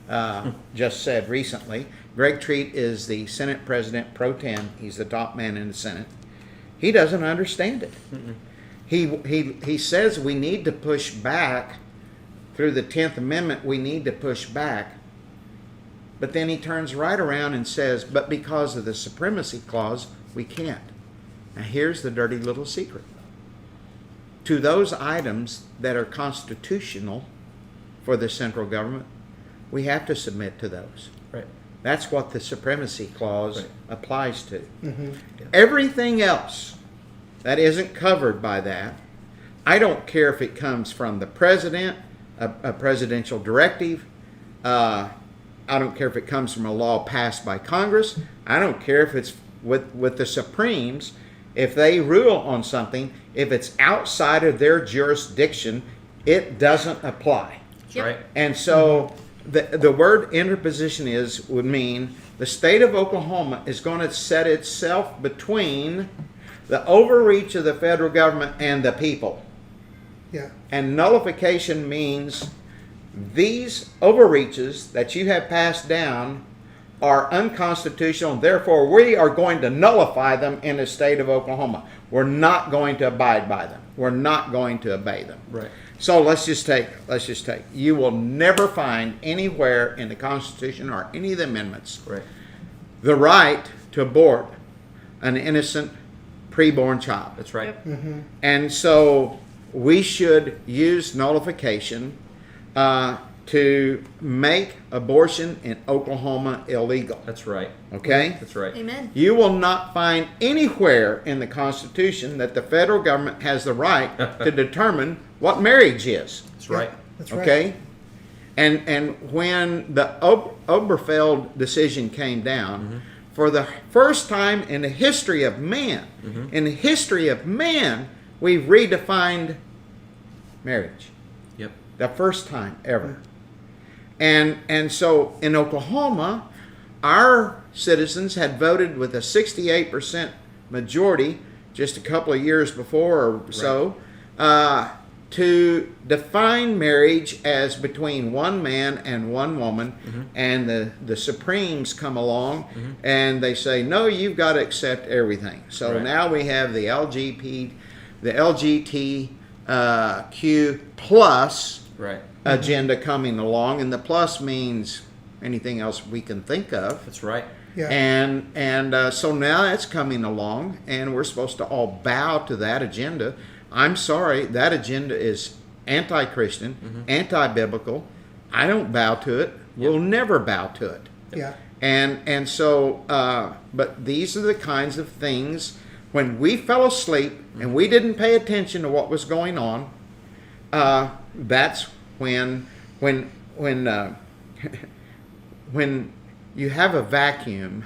said recently. Greg Treat is the Senate President pro tem. He's the top man in the Senate. He doesn't understand it. Mm-mm. He says we need to push back through the 10th Amendment. We need to push back. But then he turns right around and says, but because of the Supremacy Clause, we can't. Now here's the dirty little secret. To those items that are constitutional for the central government, we have to submit to those. Right. That's what the Supremacy Clause applies to. Mm-hmm. Yeah. Everything else that isn't covered by that, I don't care if it comes from the president, a presidential directive, I don't care if it comes from a law passed by Congress, I don't care if it's with the Supremes. If they rule on something, if it's outside of their jurisdiction, it doesn't apply. That's right. And so the word interposition would mean the state of Oklahoma is going to set itself between the overreach of the federal government and the people. Yeah. And nullification means these overreaches that you have passed down are unconstitutional. Therefore, we are going to nullify them in the state of Oklahoma. We're not going to abide by them. We're not going to obey them. Right. So let's just take. You will never find anywhere in the Constitution or any of the amendments the right to abort an innocent preborn child. That's right. And so we should use nullification to make abortion in Oklahoma illegal. That's right. Okay? That's right. Amen. You will not find anywhere in the Constitution that the federal government has the right to determine what marriage is. That's right. That's right. Okay? And when the Obergefell decision came down, for the first time in the history of man, we've redefined marriage. Yep. The first time ever. And so in Oklahoma, our citizens had voted with a 68% majority just a couple of years before or so to define marriage as between one man and one woman. And the Supremes come along and they say, no, you've got to accept everything. So now we have the LGBTQ plus agenda coming along, and the plus means anything else we can think of. That's right. Yeah. And so now it's coming along, and we're supposed to all bow to that agenda. I'm sorry, that agenda is anti-Christian, anti-biblical. I don't bow to it. We'll never bow to it. Yeah. And so, but these are the kinds of things, when we fell asleep and we didn't pay attention to what was going on, that's when you have a vacuum.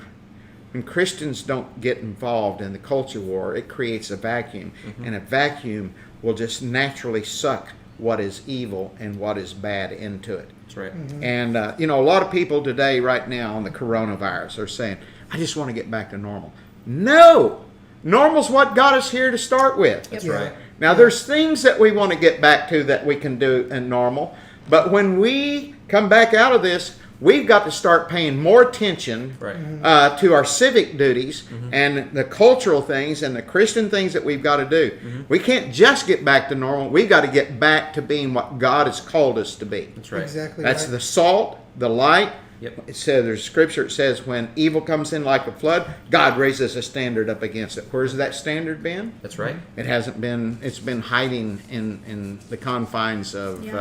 When Christians don't get involved in the culture war, it creates a vacuum, and a vacuum will just naturally suck what is evil and what is bad into it. That's right. And a lot of people today, right now, on the coronavirus, are saying, "I just want to get back to normal." No, normal's what got us here to start with. That's right. Now, there's things that we want to get back to that we can do in normal, but when we come back out of this, we've got to start paying more attention to our civic duties and the cultural things and the Christian things that we've got to do. We can't just get back to normal. We've got to get back to being what God has called us to be. That's right. Exactly. That's right. the salt, the light. Yep. It says, there's scripture, it says, when evil comes in like a flood, God raises a standard up against it. Where's that standard been? That's right. It hasn't been. It's been hiding in the confines of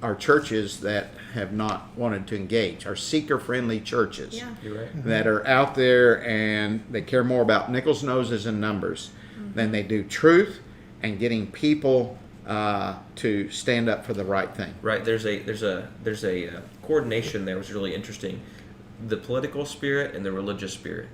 our churches that have not wanted to engage. Our seeker-friendly churches You're right. that are out there, and they care more about nickels, noses, and numbers than they do truth and getting people to stand up for the right thing. Right. There's a coordination there, which is really interesting. The political spirit and the religious spirit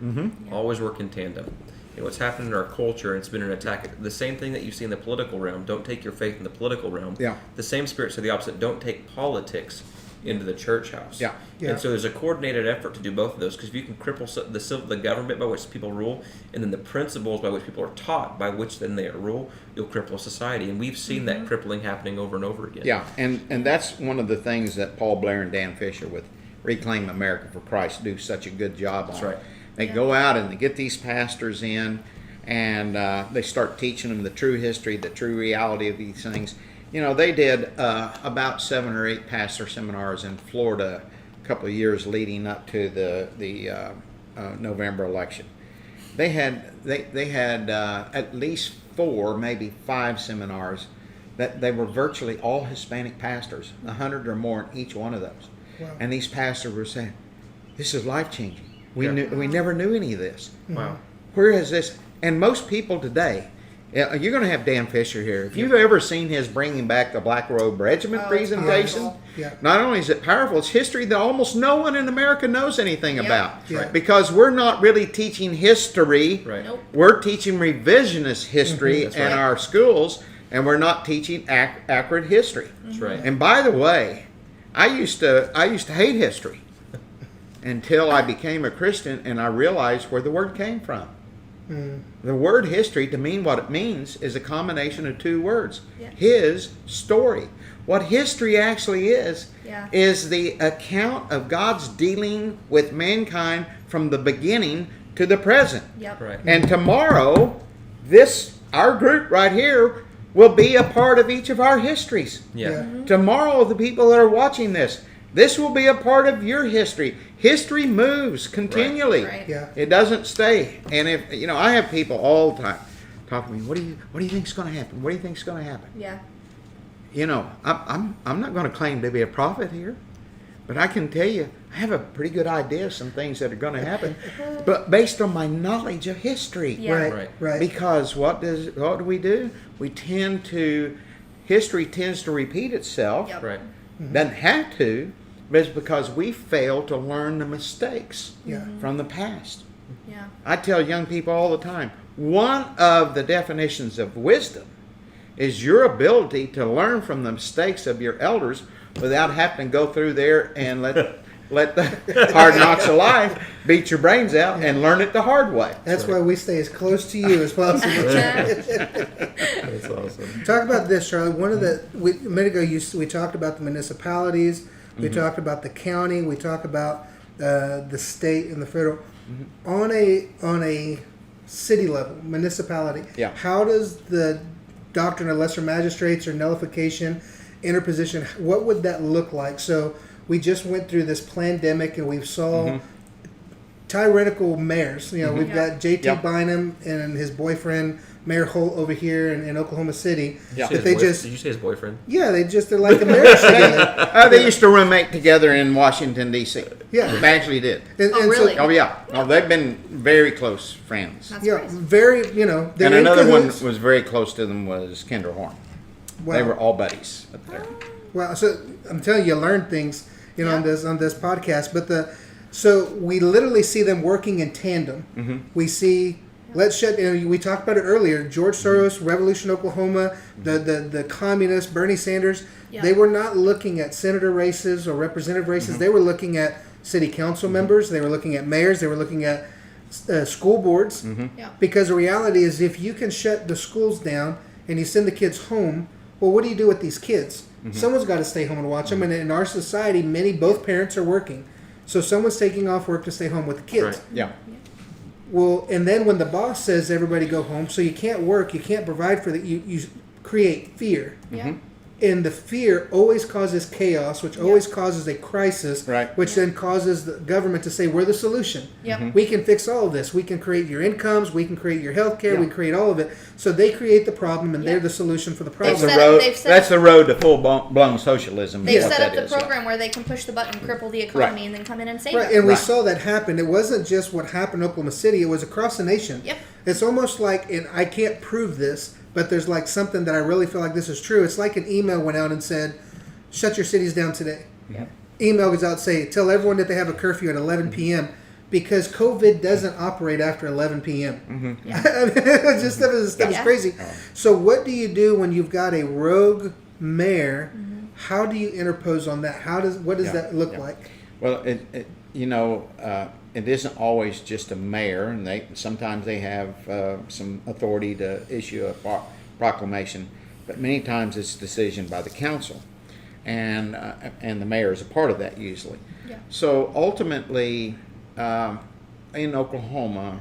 always work in tandem. And what's happened in our culture, and it's been an attack. The same thing that you see in the political realm. Don't take your faith in the political realm. Yeah. The same spirit said the opposite. Don't take politics into the church house. Yeah. Yeah. And so there's a coordinated effort to do both of those, because if you can cripple the government by which people rule, and then the principles by which people are taught by which then they rule, you'll cripple society. And we've seen that crippling happening over and over again. Yeah, and that's one of the things that Paul Blair and Dan Fisher with Reclaim America for Christ do such a good job on. That's right. They go out and they get these pastors in, and they start teaching them the true history, the true reality of these things. They did about 7 or 8 pastor seminars in Florida a couple of years leading up to the November election. They had at least 4, maybe 5 seminars that they were virtually all Hispanic pastors, 100 or more in each one of those. Wow. And these pastors were saying, "This is life changing. We never knew any of this. Wow. Where is this?" And most people today, you're going to have Dan Fisher here. If you've ever seen his Bringing Back the Black Robe Regiment presentation, powerful. Yeah. not only is it powerful, it's history that almost no one in America knows anything about. Yeah. Because we're not really teaching history. Right. Nope. We're teaching revisionist history in right. our schools, and we're not teaching accurate history. That's right. And by the way, I used to hate history until I became a Christian and I realized where the word came from. The word history, to mean what it means, is a combination of two words. Yeah. His story. What history actually Yeah. is the account of God's dealing with mankind from the beginning to the present. Yep. Right. And tomorrow, our group right here will be a part of each of our histories. Yeah. Tomorrow, the people that are watching this will be a part of your history. History moves continually. Right. Yeah. It doesn't stay. And if I have people all the time talk to me. What do you think's going to happen? What do you think's going to happen? Yeah. I'm not going to claim to be a prophet here, but I can tell you I have a pretty good idea of some things that are going to happen, but based on my knowledge of history. Yeah. Right. Because what do we do? History tends to repeat itself. Yep. Right. Doesn't have to, but it's because we fail to learn the mistakes Yeah. from the past. Yeah. I tell young people all the time, one of the definitions of wisdom is your ability to learn from the mistakes of your elders without having to go through there and let the hard knocks of life beat your brains out and learn it the hard way. That's why we stay as close to you as possible. That's awesome. Talk about this, Charlie. A minute ago, we talked about the municipalities. We talked about the county. We talked about the state and the federal. On a city level, municipality. Yeah. How does the doctrine of lesser magistrates or nullification, interposition, what would that look like? So we just went through this pandemic and we saw tyrannical mayors. We've got J.T. Yep. Bynum and his boyfriend, Mayor Holt, over here in Oklahoma City. Yeah. That Did you say his boyfriend? they're like a marriage together. They used to roommate together in Washington, D.C. Yeah. They actually did. Oh, really? Oh, yeah. Oh, they've been very close friends. That's Yeah, crazy. very, they're And in another one cahoots. was very close to them was Kendra Horn. Wow. They were all buddies up there. Wow, so I'm telling you learn things, on Yeah. this podcast. But so we literally see them working in tandem. We see we talked about it earlier. George Soros, Revolution Oklahoma, the communists, Bernie Sanders. Yeah. They were not looking at senator races or representative races. They were looking at city council members. They were looking at mayors. They were looking at school boards. Yeah. Because the reality is, if you can shut the schools down and you send the kids home, well, what do you do with these kids? Someone's got to stay home and watch them. And in our society, both parents are working. So someone's taking off work to stay home with the kids. Right. Yeah. Well, and then when the boss says everybody go home, so you can't work, you can't provide for you create fear. Yeah. And the fear always causes chaos, which always causes a crisis, Right. which then causes the government to say, we're the solution. Yep. We can fix all of this. We can create your incomes. We can create your health care. Yeah. We can create all of it. So they create the problem, and Yeah. they're the solution for the They've problem. said- set That's up- the road to full-blown socialism. They've is what set up that the is, yeah. program where they can push the button, cripple the economy, and then come in and save Right, it. and we Right. saw that happen. It wasn't just what happened in Oklahoma City, it was across the nation. Yep. It's almost like, and I can't prove this, but there's like something that I really feel like this is true. It's like an email went out and said, shut your cities down today. Yep. Email goes out say, tell everyone that they have a curfew at 11 p.m. because COVID doesn't operate after 11 p.m. Yeah. I mean, just stuff is Yeah. crazy. So what do you do when you've got a rogue mayor? How do you interpose on that? What does Yeah, that look yeah. like? Well, it isn't always just a mayor, and sometimes they have some authority to issue a proclamation, but many times it's a decision by the council, and the mayor is a part of that usually. Yeah. So ultimately, in Oklahoma,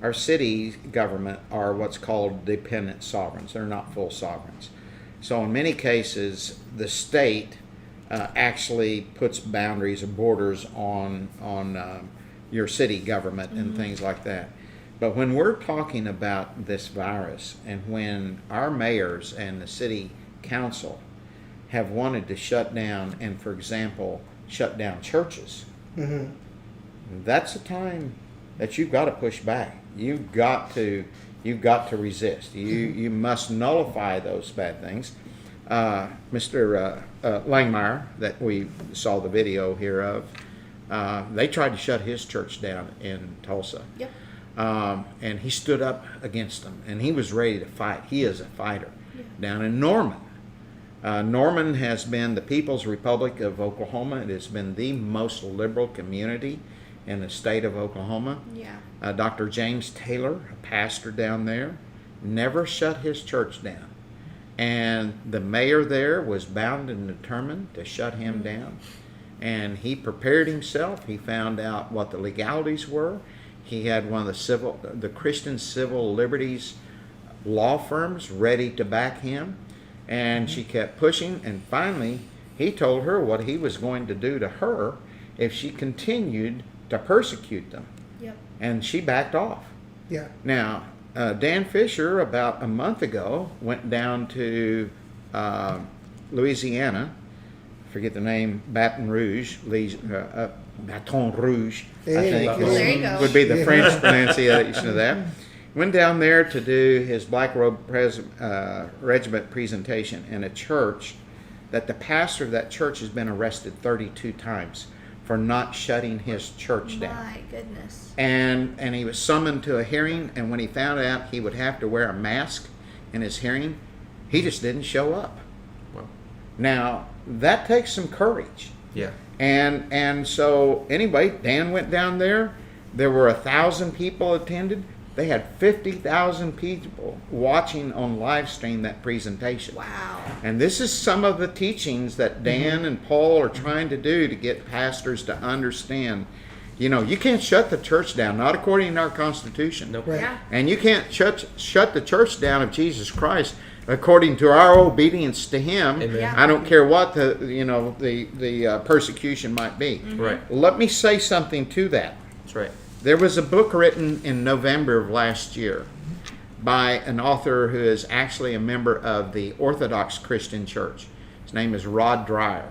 our city government are what's called dependent sovereigns. They're not full sovereigns. So in many cases, the state actually puts boundaries or borders on your city government and things like that. But when we're talking about this virus, and when our mayors and the city council have wanted to shut down, and for example, shut down churches, that's a time that you've got to push back. You've got to resist. You must nullify those bad things. Mr. Langmeyer, that we saw the video here of, they tried to shut his church down in Tulsa. Yep. And he stood up against them, and he was ready to fight. He is a fighter. Down in Norman. Norman has been the People's Republic of Oklahoma. It has been the most liberal community in the state of Oklahoma. Yeah. Dr. James Taylor, a pastor down there, never shut his church down. And the mayor there was bound and determined to shut him down. And he prepared himself. He found out what the legalities were. He had one of the Christian civil liberties law firms ready to back him. And she kept pushing. And finally, he told her what he was going to do to her if she continued to persecute them. Yep. And she backed off. Yeah. Now, Dan Fisher, about a month ago, went down to Louisiana. Forget the name, Baton Rouge, Baton Rouge, I think There you go. would be the French pronunciation of that. Went down there to do his Black Robe Regiment presentation in a church that the pastor of that church has been arrested 32 times for not shutting his church down. My goodness. And he was summoned to a hearing, and when he found out he would have to wear a mask in his hearing, he just didn't show up. Wow. Now, that takes some courage. Yeah. And so anyway, Dan went down there. There were 1,000 people attended. They had 50,000 people watching on live stream that presentation. Wow. And this is some of the teachings that Dan and Paul are trying to do to get pastors to understand. You know, you can't shut the church down, not according to our Constitution. Nope. Right. Yeah. And you can't shut the church down of Jesus Christ according to our obedience to Him. Amen. Yeah. I don't care what the persecution might be. Right. Let me say something to that. That's right. There was a book written in November of last year by an author who is actually a member of the Orthodox Christian Church. His name is Rod Dreher.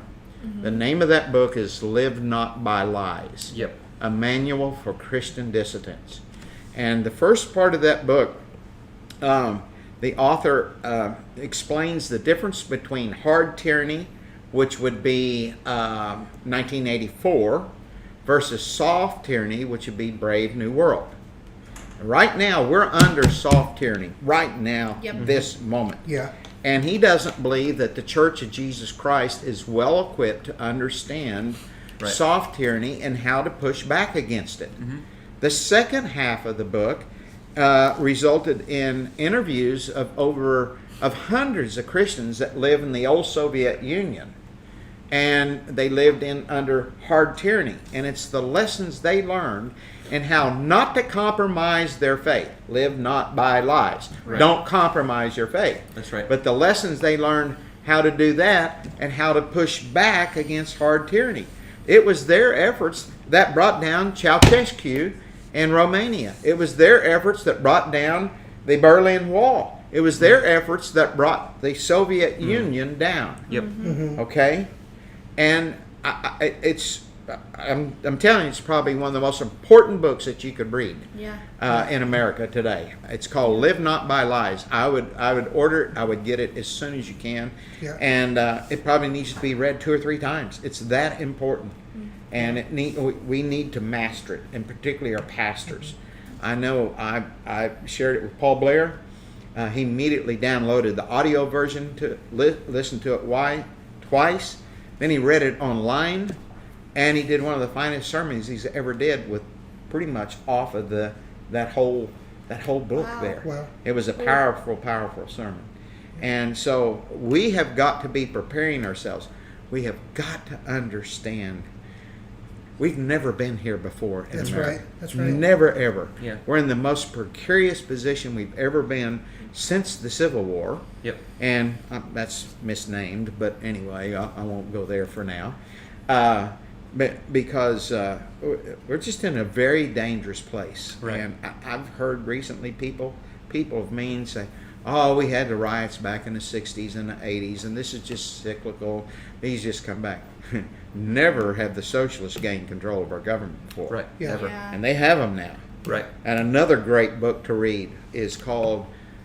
The name of that book is Live Not by Lies. Yep. A Manual for Christian Dissidents. And the first part of that book, the author explains the difference between hard tyranny, which would be 1984, versus soft tyranny, which would be Brave New World. Right now, we're under soft tyranny. Right now, this moment. Yeah. And he doesn't believe that the Church of Jesus Christ is well equipped to understand soft tyranny and how to push back against it. The second half of the book resulted in interviews of hundreds of Christians that live in the old Soviet Union. And they lived under hard tyranny. And it's the lessons they learned and how not to compromise their faith. Live not by lies. Right. Don't compromise your faith. That's right. But the lessons they learned how to do that and how to push back against hard tyranny. It was their efforts that brought down Ceausescu in Romania. It was their efforts that brought down the Berlin Wall. It was their efforts that brought the Soviet Union down. Yep. Okay? And I'm telling you, it's probably one of the most important books that you could read in America today. It's called Live Not by Lies. I would order it. I would get it as soon as you can. Yeah. And it probably needs to be read 2 or 3 times. It's that important. And we need to master it, and particularly our pastors. I know I shared it with Paul Blair. He immediately downloaded the audio version to listen to it twice. Then he read it online, and he did one of the finest sermons he's ever did, with pretty much off of that whole book there. Wow. It was a powerful, powerful sermon. And so we have got to be preparing ourselves. We have got to understand we've never been here before in That's America. right. That's right. Never, ever. Yeah. We're in the most precarious position we've ever been since the Civil War. Yep. And that's misnamed, but anyway, I won't go there for now. But because we're just in a very dangerous place. Right. And I've heard recently people of means say, oh, we had the riots back in the 60s and the 80s, and this is just cyclical. These just come back. Never have the socialists gained control of our government before. Right. Yeah. Never. Yeah. And they have them now. Right. And another great book to read is called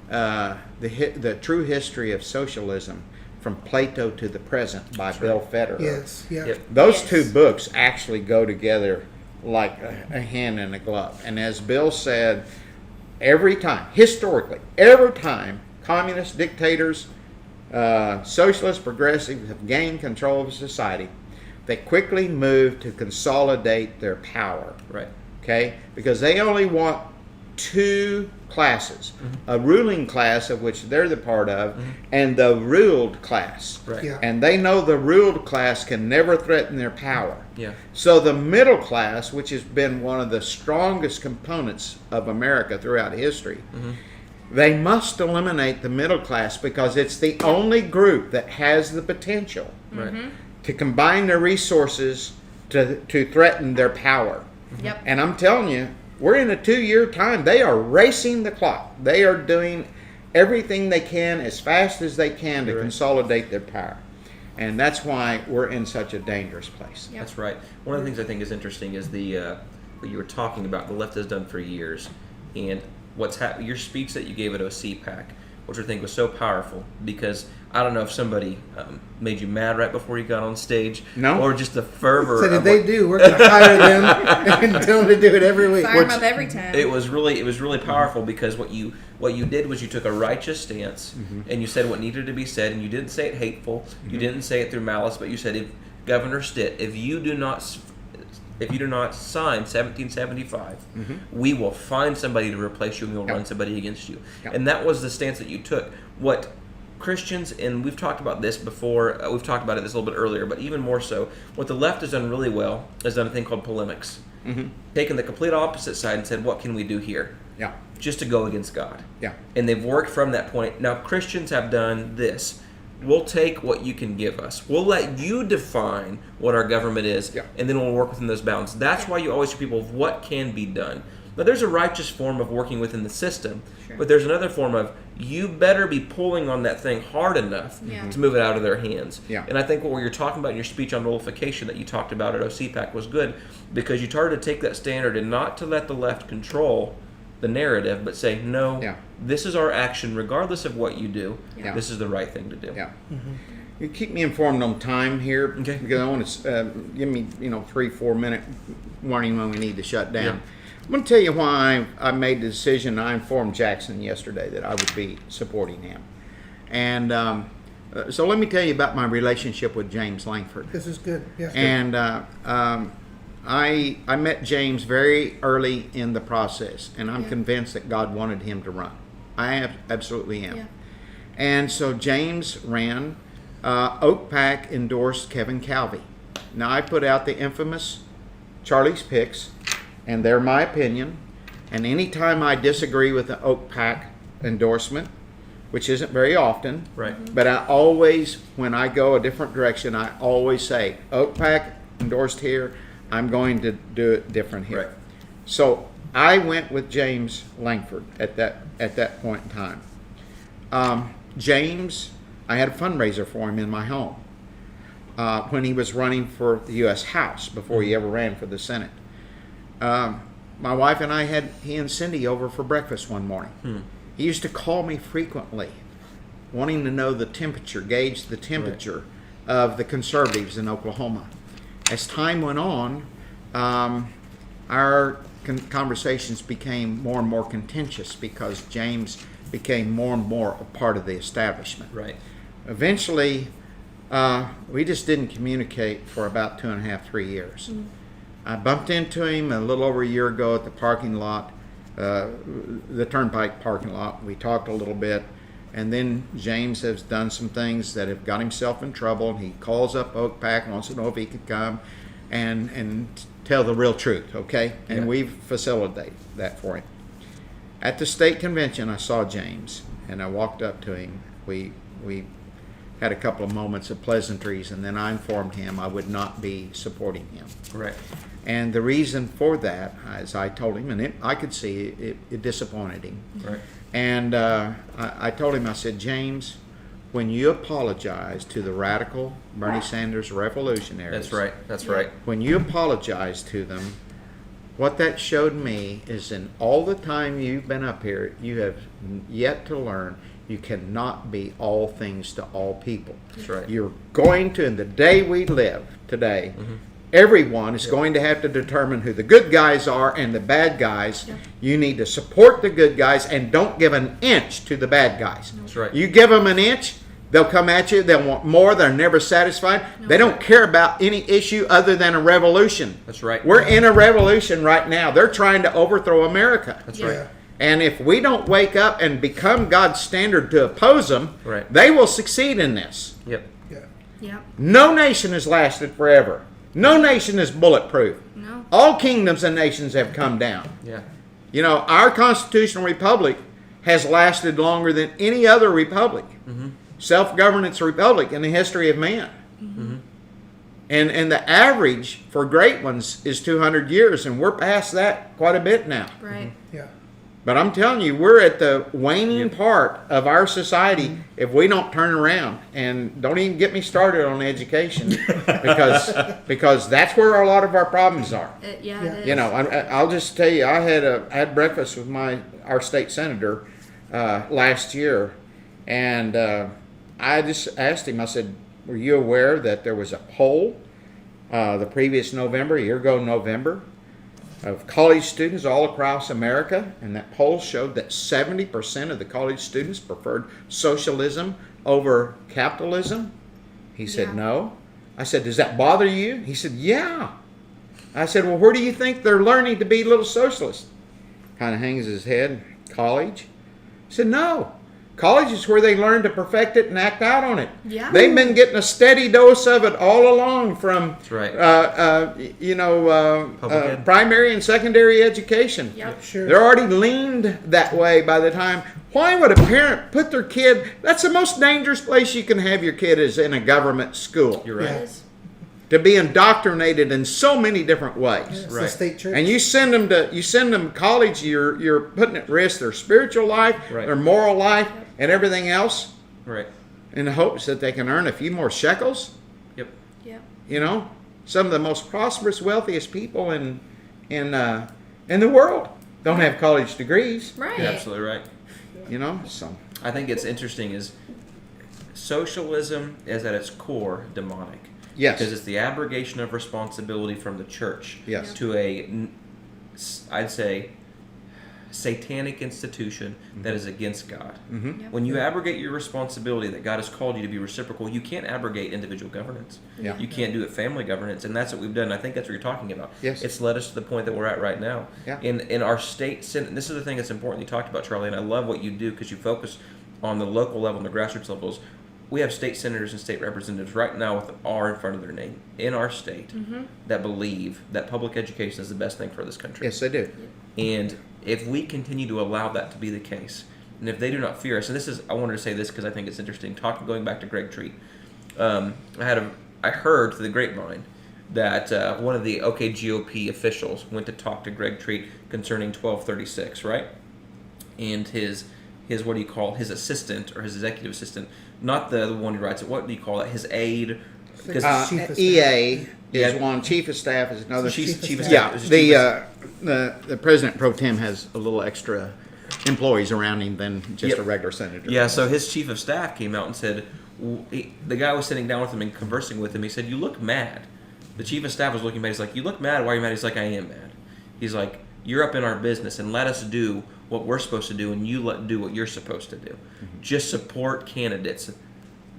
The True History of Socialism, From Plato to the Present by Bill Federer. Yes. Yeah. Yep. Those Yes. 2 books actually go together like a hand in a glove. And as Bill said, every time, historically, every time communist dictators, socialist progressives have gained control of society, they quickly move to consolidate their power. Right. Okay? Because they only want two classes, a ruling class of which they're the part of, and the ruled class. Right. Yeah. And they know the ruled class can never threaten their power. Yeah. So the middle class, which has been one of the strongest components of America throughout history, they must eliminate the middle class because it's the only group that has the potential to combine their resources to threaten their power. Yep. And I'm telling you, we're in a 2-year time. They are racing the clock. They are doing everything they can as fast as they can to consolidate their power. And that's why we're in such a dangerous place. Yep. That's right. One of the things I think is interesting is the what you were talking about, the left has done for years, and what's happened. Your speech that you gave at OCPAC, which I think was so powerful, because I don't know if somebody made you mad right before you got on stage, No. or just the fervor. So of they do. We're going to hire them and tell them to do it every week. Fire them up every time. It was really powerful because what you did was you took a righteous stance and you said what needed to be said, and you didn't say it hateful, you didn't say it through malice, but you said, if Governor Stitt, if you do not sign 1775, we will find somebody to replace you and we'll run somebody against you. And that was the stance that you took. What Christians, and we've talked about this before, we've talked about it this a little bit earlier, but even more so, what the left has done really well is done a thing called polemics. Taken the complete opposite side and said, what can we do here? Yeah. Just to go against God. Yeah. And they've worked from that point. Now, Christians have done this. We'll take what you can give us. We'll let you define what our government is, and then we'll work within those bounds. That's why you always hear people of what can be done. Now, there's a righteous form of working within the system, but there's another form of you better be pulling on that thing hard enough to move it out of their hands. Yeah. And I think what you're talking about in your speech on nullification that you talked about at OCPAC was good, because you started to take that standard and not to let the left control the narrative, but say, no, this is our action regardless of what you do. This is the right thing to do. Yeah. You keep me informed on time here, because I want to give me 3-4 minute warning when we need to shut down. I'm going to tell you why I made the decision. I informed Jackson yesterday that I would be supporting him. And so let me tell you about my relationship with James Langford. This is good. Yes. And I met James very early in the process, and I'm convinced that God wanted him to run. I absolutely am. Yeah. And so James ran. OakPack endorsed Kevin Calvey. Now, I put out the infamous Charlie's Picks, and they're my opinion. And anytime I disagree with the OakPack endorsement, which isn't very often, but I always, when I go a different direction, I always say, OakPack endorsed here, I'm going to do it different here. So I went with James Langford at that point in time. James, I had a fundraiser for him in my home when he was running for the U.S. House before he ever ran for the Senate. My wife and I had he and Cindy over for breakfast one morning. He used to call me frequently, wanting to know the temperature, gauge the temperature of the conservatives in Oklahoma. As time went on, our conversations became more and more contentious because James became more and more a part of the establishment. Eventually, we just didn't communicate for about 2.5, 3 years. I bumped into him a little over a year ago at the parking lot, the Turnpike parking lot. We talked a little bit, and then James has done some things that have got himself in trouble, and he calls up OakPack, wants to know if he could come and tell the real truth, okay? And we've facilitated that for him. At the state convention, I saw James, and I walked up to him. We had a couple of moments of pleasantries, and then I informed him I would not be supporting him. And the reason for that, as I told him, and I could see it disappointed him. And I told him, I said, James, when you apologize to the radical Bernie Sanders revolutionaries. That's right. When you apologize to them, what that showed me is in all the time you've been up here, you have yet to learn you cannot be all things to all people. You're going to, in the day we live today, everyone is going to have to determine who the good guys are and the bad guys. You need to support the good guys and don't give an inch to the bad guys. You give them an inch, They'll come at you. They'll want more. They're never satisfied. They don't care about any issue other than a revolution. That's right. We're in a revolution right now. They're trying to overthrow America. That's right. And if we don't wake up and become God's standard to oppose them, Right. they will succeed in this. Yep. Yep. No nation has lasted forever. No nation is bulletproof. No. All kingdoms and nations have come down. Yeah. You know, our constitutional republic has lasted longer than any other republic, self-governance republic in the history of man. And the average for great ones is 200 years, and we're past that quite a bit now. Right. Yeah. But I'm telling you, we're at the waning part of our society if we don't turn around. And don't even get me started on education, because that's where a lot of our problems are. It is. You know, I'll just tell you, I had breakfast with our state senator last year, and I just asked him. I said, "Were you aware that there was a poll the previous November, a year ago November, of college students all across America, and that poll showed that 70% of the college students preferred socialism over capitalism?" He said, "No." I said, "Does that bother you?" He said, "Yeah." I said, "Well, where do you think they're learning to be little socialists?" Kind of hangs his head. College? He said, "No. College is where they learn to perfect it and act out on it." Yeah. They've been getting a steady dose of it all along from, That's right. Public ed. primary and secondary education. Yep. Sure. They're already leaned that way by the time. Why would a parent put their kid? That's the most dangerous place you can have your kid, is in a government school. You're right. It is. To be indoctrinated in so many different ways. It's the Right. state church. And you send them to college, you're putting at risk their spiritual life, Right. their moral life, and everything else, Right. in the hopes that they can earn a few more shekels. Yep. Yep. You know, some of the most prosperous, wealthiest people in the world don't have college degrees. Right. You're absolutely right. You know, so I think it's interesting is socialism is at its core demonic. Yes. Because it's the abrogation of responsibility from the church Yes. to I'd say, satanic institution that is against God. Mhm. When you abrogate your responsibility that God has called you to be reciprocal, you can't abrogate individual governance. Yeah. You can't do it family governance, and that's what we've done. I think that's what you're talking about. Yes. It's led us to the point that we're at right now. Yeah. In our state Senate, this is the thing that's important you talked about, Charlie, and I love what you do because you focus on the local level and the grassroots levels. We have state senators and state representatives right now with R in front of their name in our state that believe that public education is the best thing for this country. yes, they do. And if we continue to allow that to be the case, and if they do not fear us, and I wanted to say this because I think it's interesting. Going back to Greg Treat, I heard through the grapevine that one of the GOP officials went to talk to Greg Treat concerning 1236, right? And his what do you call his assistant or his executive assistant, not the one who writes it. What do you call it? His aide. Because Chief of EA is Yeah. one, chief of staff is another. Chief of Yeah, staff. the president pro tem has a little extra employees around him than just Yep. a regular senator. Yeah, so his chief of staff came out and said, the guy was sitting down with him and conversing with him. He said, "You look mad." The chief of staff was looking mad. He's like, "You look mad. Why are you mad?" He's like, "I am mad." He's like, "You're up in our business, and let us do what we're supposed to do, and you do what you're supposed to do. Just support candidates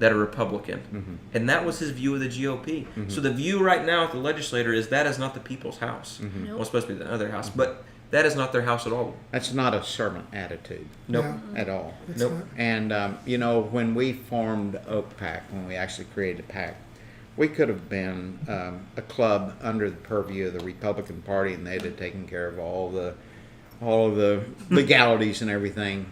that are Republican." And that was his view of the GOP. So the view right now at the legislature is that is not the people's house. Well, it's supposed to be the other house, but that is not their house at all. That's not a servant attitude. Nope. At all. Nope. And, when we formed Oak Pack, when we actually created PAC, we could have been a club under the purview of the Republican Party, and they'd have taken care of all of the legalities and everything.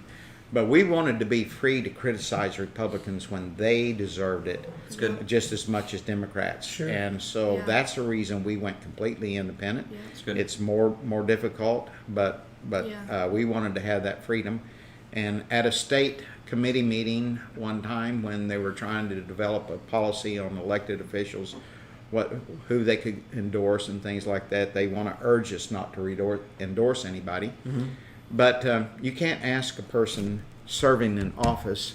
But we wanted to be free to criticize Republicans when they deserved it. It's good. Just as much as Democrats. Sure. And so Yeah. that's the reason we went completely independent. Yeah. It's good. It's more difficult, but Yeah. we wanted to have that freedom. And at a state committee meeting one time when they were trying to develop a policy on elected officials, who they could endorse and things like that, they want to urge us not to endorse anybody. But you can't ask a person serving in office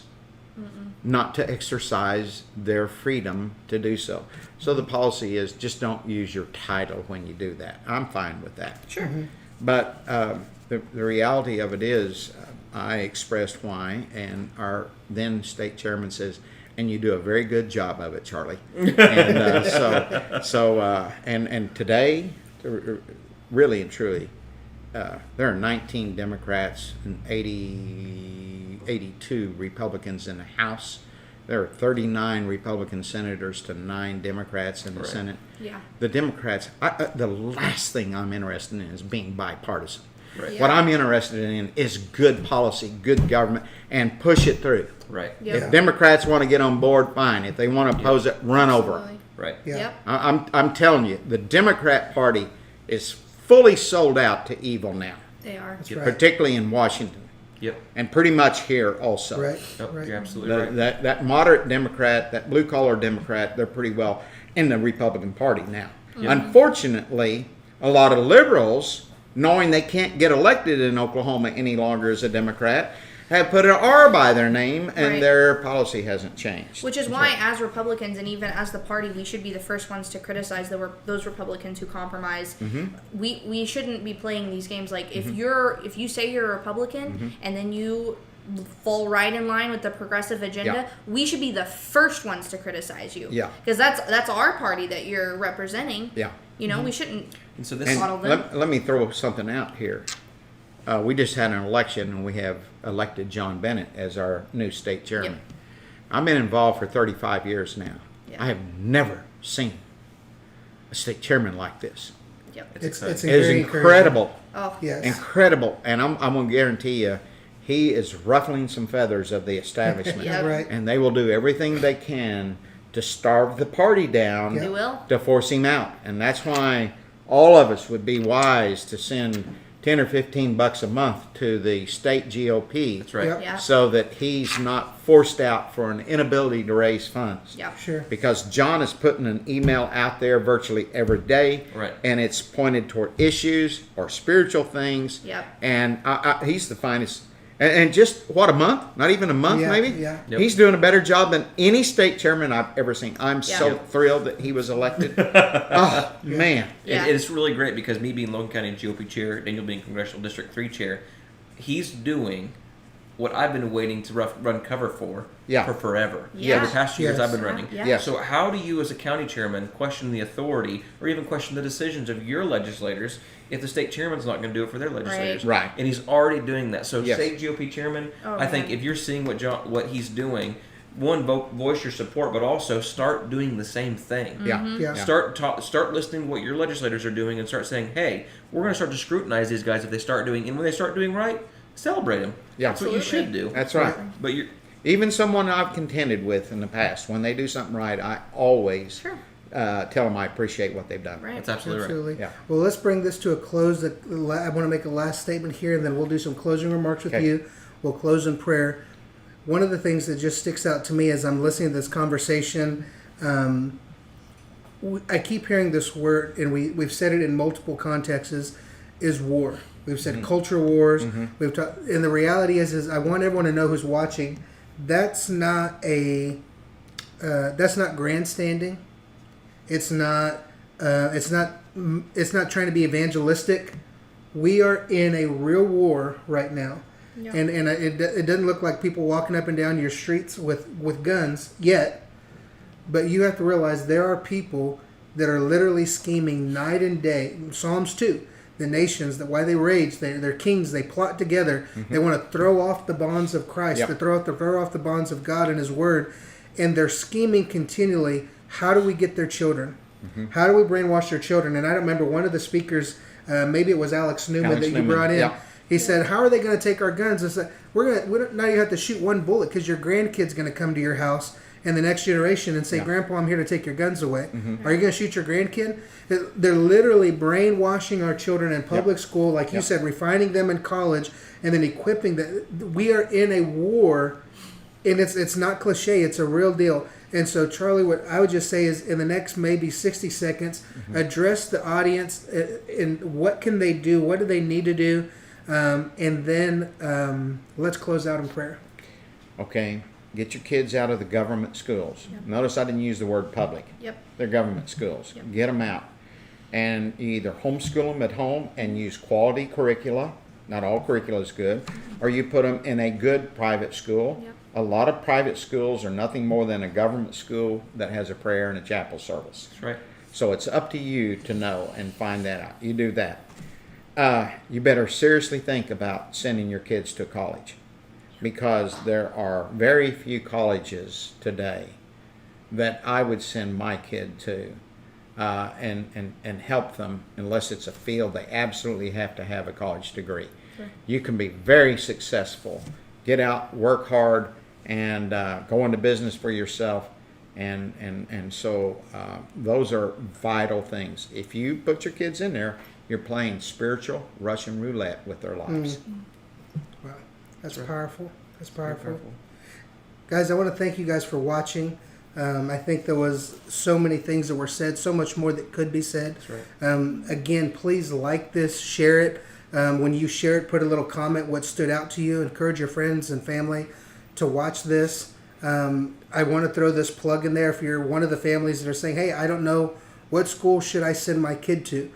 not to exercise their freedom to do so. So the policy is just don't use your title when you do that. I'm fine with that. Sure. But the reality of it is, I expressed why, and our then state chairman says, and you do a very good job of it, Charlie. And and today, really and truly, there are 19 Democrats and 82 Republicans in the House. There are 39 Republican senators to 9 Democrats in the Senate. Yeah. The Democrats, the last thing I'm interested in is being bipartisan. Right. Yeah. What I'm interested in is good policy, good government, and push it through. Right. Yep. If Democrats want to get on board, fine. If they want to oppose it, run over them. Right. Yeah. Yep. I'm telling you, the Democrat Party is fully sold out to evil now, They are. That's right. particularly in Washington, Yep. and pretty much here also. Right. Yep. Right. You're absolutely right. That moderate Democrat, that blue collar Democrat, they're pretty well in the Republican Party now. Unfortunately, a lot of liberals, knowing they can't get elected in Oklahoma any longer as a Democrat, have put an R by their name, and Right. their policy hasn't changed. Which is why, as Republicans and even as the party, we should be the first ones to criticize those Republicans who compromise. We shouldn't be playing these games. Like if you say you're a Republican and then you fall right in line with the progressive agenda, Yeah. we should be the first ones to criticize you. Yeah. Because that's our party that you're representing. Yeah. You know, we shouldn't. And so this And Model them. let me throw something out here. We just had an election, and we have elected John Bennett as our new state chairman. Yep. I've been involved for 35 years now. Yeah. I have never seen a state chairman like this. Yep. It's It is very incredible. Oh. Yes. Incredible. And I'm going to guarantee you, he is ruffling some feathers of the establishment. Yep. Right. And they will do everything they can to starve the party down, They will. to force him out. And that's why all of us would be wise to send 10 or 15 bucks a month to the state GOP. That's right. Yep. Yeah. So that he's not forced out for an inability to raise funds. Yeah. Sure. Because John is putting an email out there virtually every day, Right. and it's pointed toward issues or spiritual things. Yep. And he's the finest. And just, what, a month? Not even a month, Yeah, maybe? yeah. Yep. He's doing a better job than any state chairman I've ever seen. I'm Yeah. so Yep. thrilled that he was elected. Oh, man. Yeah. And it's really great because me being Logan County GOP chair, Daniel being Congressional District 3 chair, he's doing what I've been waiting to run cover for forever. Yeah. For the past 2 years Yes. I've been running. Yeah. Yes. So how do you as a county chairman question the authority or even question the decisions of your legislators if the state chairman's not going to do it for their legislators? Right. And he's already doing that. So Yes. state GOP chairman, Oh, I think man. if you're seeing what he's doing, one, voice your support, but also start doing the same thing. Yeah. Yeah. Start listening to what your legislators are doing and start saying, hey, we're going to start to scrutinize these guys if they start doing, and when they start doing right, celebrate them. Yeah. That's what you should do. That's right. But you're Even someone I've contended with in the past, when they do something right, I always Sure. tell them I appreciate what they've done. Right. that's absolutely, Absolutely. Yeah. Well, let's bring this to a close. I want to make a last statement here, and then we'll do some closing remarks with Okay. you. We'll close in prayer. One of the things that just sticks out to me as I'm listening to this conversation, I keep hearing this word, and we've said it in multiple contexts, is war. We've said culture wars. We've talked, and the reality is I want everyone to know who's watching. That's not grandstanding. It's not trying to be evangelistic. We are in a real war right now, Yeah. and it doesn't look like people walking up and down your streets with guns yet. But you have to realize there are people that are literally scheming night and day. Psalms 2. The nations, that why they rage, they're kings, they plot together. They want to throw off the bonds of Christ, Yep. to throw off the bonds of God and His Word, and they're scheming continually. How do we get their children? How do we brainwash their children? And I remember one of the speakers, maybe it was Alex Newman Alex that you Newman, brought in. yeah. He said, "How are they going to take our guns?" I said, "We don't now you have to shoot one bullet because your grandkid's going to come to your house." And the next generation and say, Yeah. "Grandpa, I'm here to take your guns away." Are you going to shoot your grandkid? They're literally brainwashing our children in public school, like you Yep. said, refining them in college, and then equipping them. We are in a war, and it's not cliche; it's a real deal. And so, Charlie, what I would just say is, in the next maybe 60 seconds, address the audience in what can they do, what do they need to do, and then let's close out in prayer. Okay. Get your kids out of the government schools. Notice I didn't use the word public. Yep. They're government schools. Yep. Get them out. And you either homeschool them at home and use quality curricula. Not all curricula is good. Or you put them in a good private school. Yep. A lot of private schools are nothing more than a government school that has a prayer and a chapel service. That's right. So it's up to you to know and find that out. You do that. You better seriously think about sending your kids to college, because there are very few colleges today that I would send my kid to and help them, unless it's a field they absolutely have to have a college degree. Sure. You can be very successful, get out, work hard, and go into business for yourself. And so those are vital things. If you put your kids in there, you're playing spiritual Russian roulette with their lives. Wow, that's powerful. That's powerful. Guys, I want to thank you guys for watching. I think there was so many things that were said, so much more that could be said. That's right. Again, please like this, share it. When you share it, put a little comment what stood out to you. Encourage your friends and family to watch this. I want to throw this plug in there. If you're one of the families that are saying, hey, I don't know what school should I send my kid to.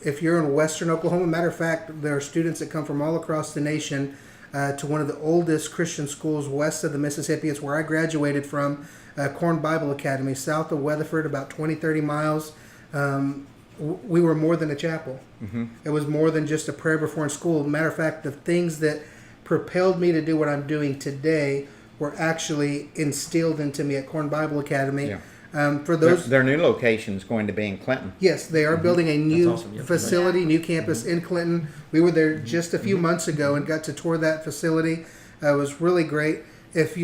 If you're in Western Oklahoma, matter of fact, there are students that come from all across the nation to one of the oldest Christian schools west of the Mississippi. It's where I graduated from, Corn Bible Academy, south of Weatherford, about 20, 30 miles. We were more than a chapel. Mm-hmm. It was more than just a prayer before in school. Matter of fact, the things that propelled me to do what I'm doing today were actually instilled into me at Corn Bible Academy. Yeah. For those, their new location is going to be in Clinton. Yes, they are building a new awesome. Yep. facility, new campus in Clinton. We were there just a few months ago and got to tour that facility. It was really great. If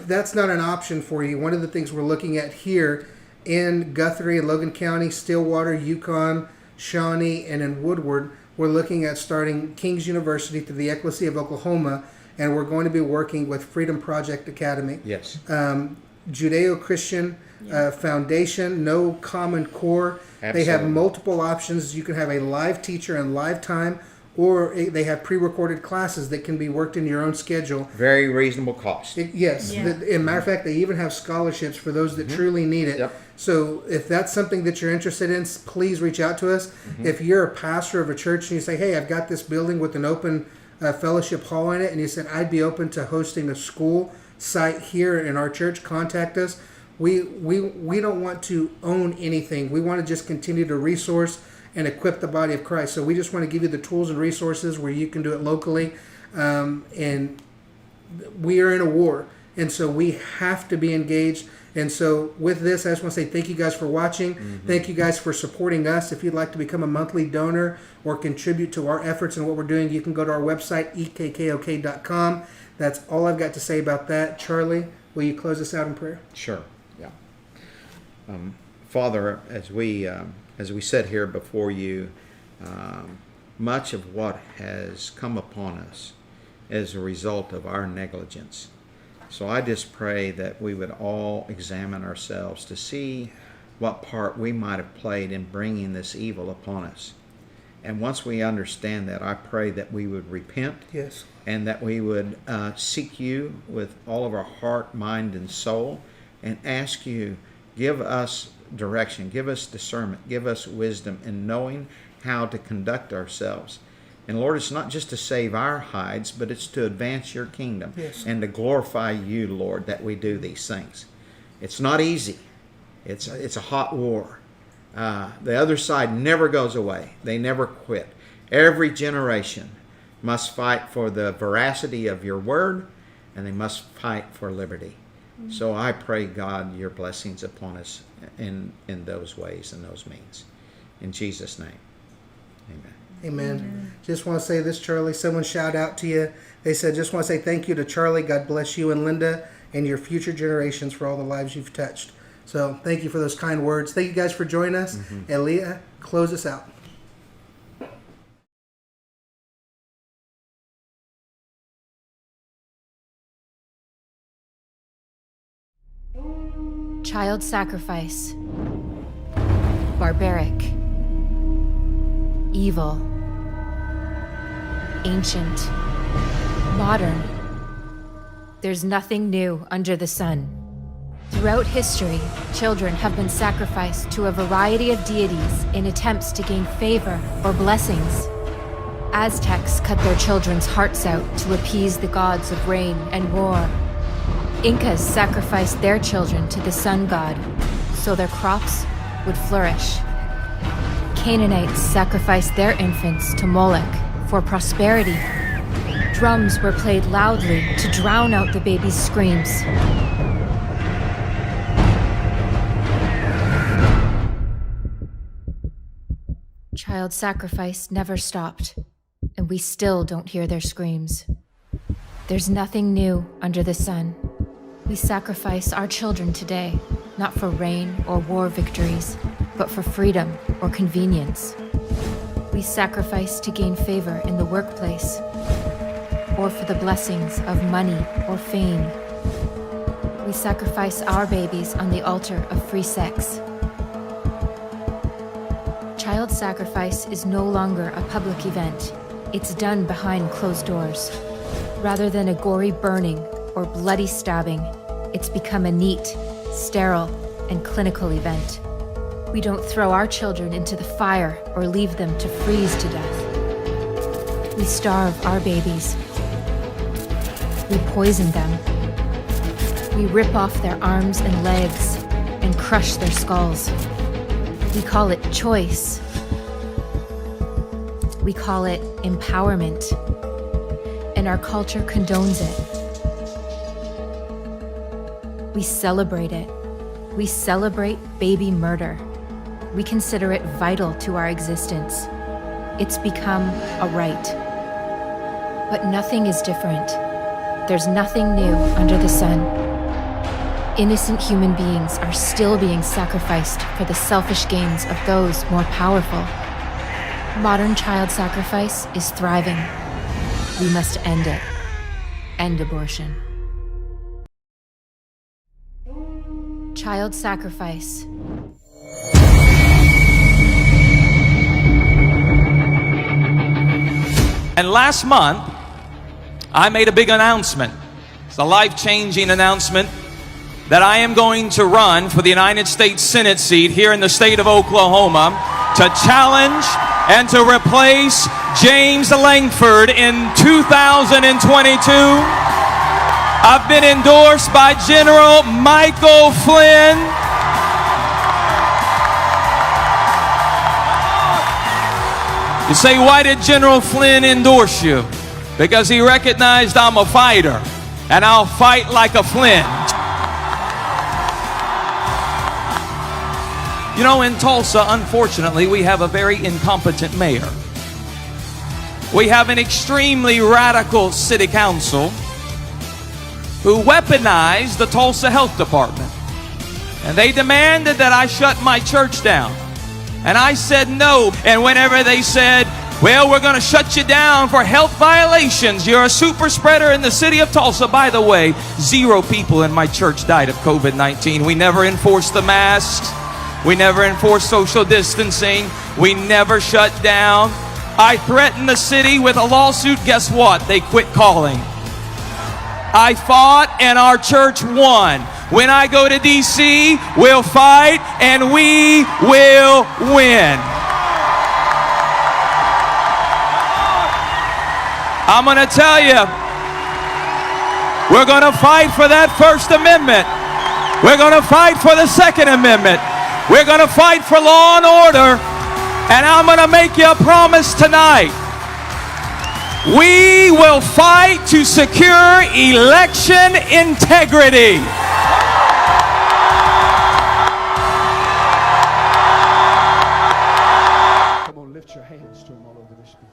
that's not an option for you, one of the things we're looking at here in Guthrie and Logan County, Stillwater, Yukon, Shawnee, and in Woodward, we're looking at starting King's University through the Ekklesia of Oklahoma, and we're going to be working with Freedom Project Academy. Yes. Judeo-Christian foundation, no common core. Absolutely. They have multiple options. You can have a live teacher in live time, or they have pre-recorded classes that can be worked in your own schedule. Very reasonable cost. Yes. Yeah. As a matter of fact, they even have scholarships for those that truly need it. Yep. So if that's something that you're interested in, please reach out to us. If you're a pastor of a church and you say, hey, I've got this building with an open fellowship hall in it, and you said, I'd be open to hosting a school site here in our church, contact us. We don't want to own anything. We want to just continue to resource and equip the body of Christ. So we just want to give you the tools and resources where you can do it locally. And we are in a war, and so we have to be engaged. And so with this, I just want to say thank you guys for watching. Thank you guys for supporting us. If you'd like to become a monthly donor or contribute to our efforts and what we're doing, you can go to our website, ekkok.com. That's all I've got to say about that. Charlie, will you close us out in prayer? Sure. Yeah. Father, as we sit here before you, much of what has come upon us as a result of our negligence. So I just pray that we would all examine ourselves to see what part we might have played in bringing this evil upon us. And once we understand that, I pray that we would repent. Yes. And that we would seek you with all of our heart, mind, and soul, and ask you, give us direction, give us discernment, give us wisdom in knowing how to conduct ourselves. And Lord, it's not just to save our hides, but it's to advance your kingdom. Yes. And to glorify you, Lord, that we do these things. It's not easy. It's a hot war. The other side never goes away. They never quit. Every generation must fight for the veracity of your word, and they must fight for liberty. So I pray, God, your blessings upon us in those ways and those means. In Jesus' name, amen. Amen. Just want to say this, Charlie. Someone shout out to you. They said, just want to say thank you to Charlie. God bless you and Linda and your future generations for all the lives you've touched. So thank you for those kind words. Thank you guys for joining us. And Leah, close us out. Child sacrifice. Barbaric. Evil. Ancient. Modern. There's nothing new under the sun. Throughout history, children have been sacrificed to a variety of deities in attempts to gain favor or blessings. Aztecs cut their children's hearts out to appease the gods of rain and war. Incas sacrificed their children to the sun god so their crops would flourish. Canaanites sacrificed their infants to Moloch for prosperity. Drums were played loudly to drown out the baby's screams. Child sacrifice never stopped, and we still don't hear their screams. There's nothing new under the sun. We sacrifice our children today, not for rain or war victories, but for freedom or convenience. We sacrifice to gain favor in the workplace, or for the blessings of money or fame. We sacrifice our babies on the altar of free sex. Child sacrifice is no longer a public event. It's done behind closed doors. Rather than a gory burning or bloody stabbing, it's become a neat, sterile, and clinical event. We don't throw our children into the fire or leave them to freeze to death. We starve our babies. We poison them. We rip off their arms and legs and crush their skulls. We call it choice. We call it empowerment. And our culture condones it. We celebrate it. We celebrate baby murder. We consider it vital to our existence. It's become a right. But nothing is different. There's nothing new under the sun. Innocent human beings are still being sacrificed for the selfish gains of those more powerful. Modern child sacrifice is thriving. We must end it. End abortion. Child sacrifice. And last month, I made a big announcement. It's a life-changing announcement that I am going to run for the United States Senate seat here in the state of Oklahoma to challenge and to replace James Langford in 2022. I've been endorsed by General Michael Flynn. You say, why did General Flynn endorse you? Because he recognized I'm a fighter, and I'll fight like a Flynn. You know, in Tulsa, unfortunately, we have a very incompetent mayor. We have an extremely radical city council who weaponized the Tulsa Health Department. And they demanded that I shut my church down. And I said no. And whenever they said, well, we're going to shut you down for health violations, you're a super spreader in the city of Tulsa. By the way, 0 people in my church died of COVID-19. We never enforced the masks. We never enforced social distancing. We never shut down. I threatened the city with a lawsuit. Guess what? They quit calling. I fought and our church won. When I go to D.C., we'll fight and we will win. I'm going to tell you, we're going to fight for that First Amendment. We're going to fight for the Second Amendment. We're going to fight for law and order. And I'm going to make you a promise tonight. We will fight to secure election integrity. Come on, lift your hands to him all over this building.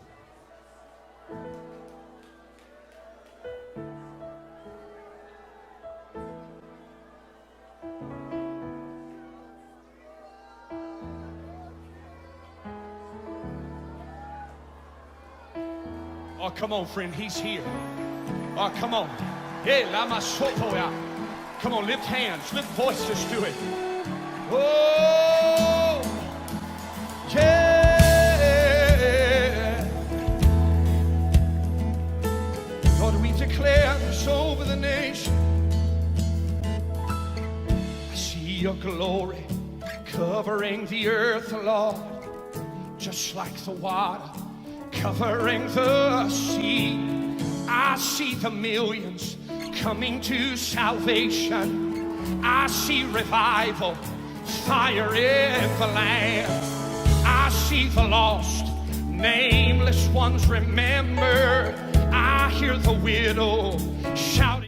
Oh, come on, friend, he's here. Oh, come on. Hey, lama soto out. Come on, lift hands, lift voices to it. Oh, yeah. Lord, we declare this over the nation. I see your glory covering the earth, Lord, just like the water covering the sea. I see the millions coming to salvation. I see revival, fire in the land. I see the lost, nameless ones remembered. I hear the widow shouting.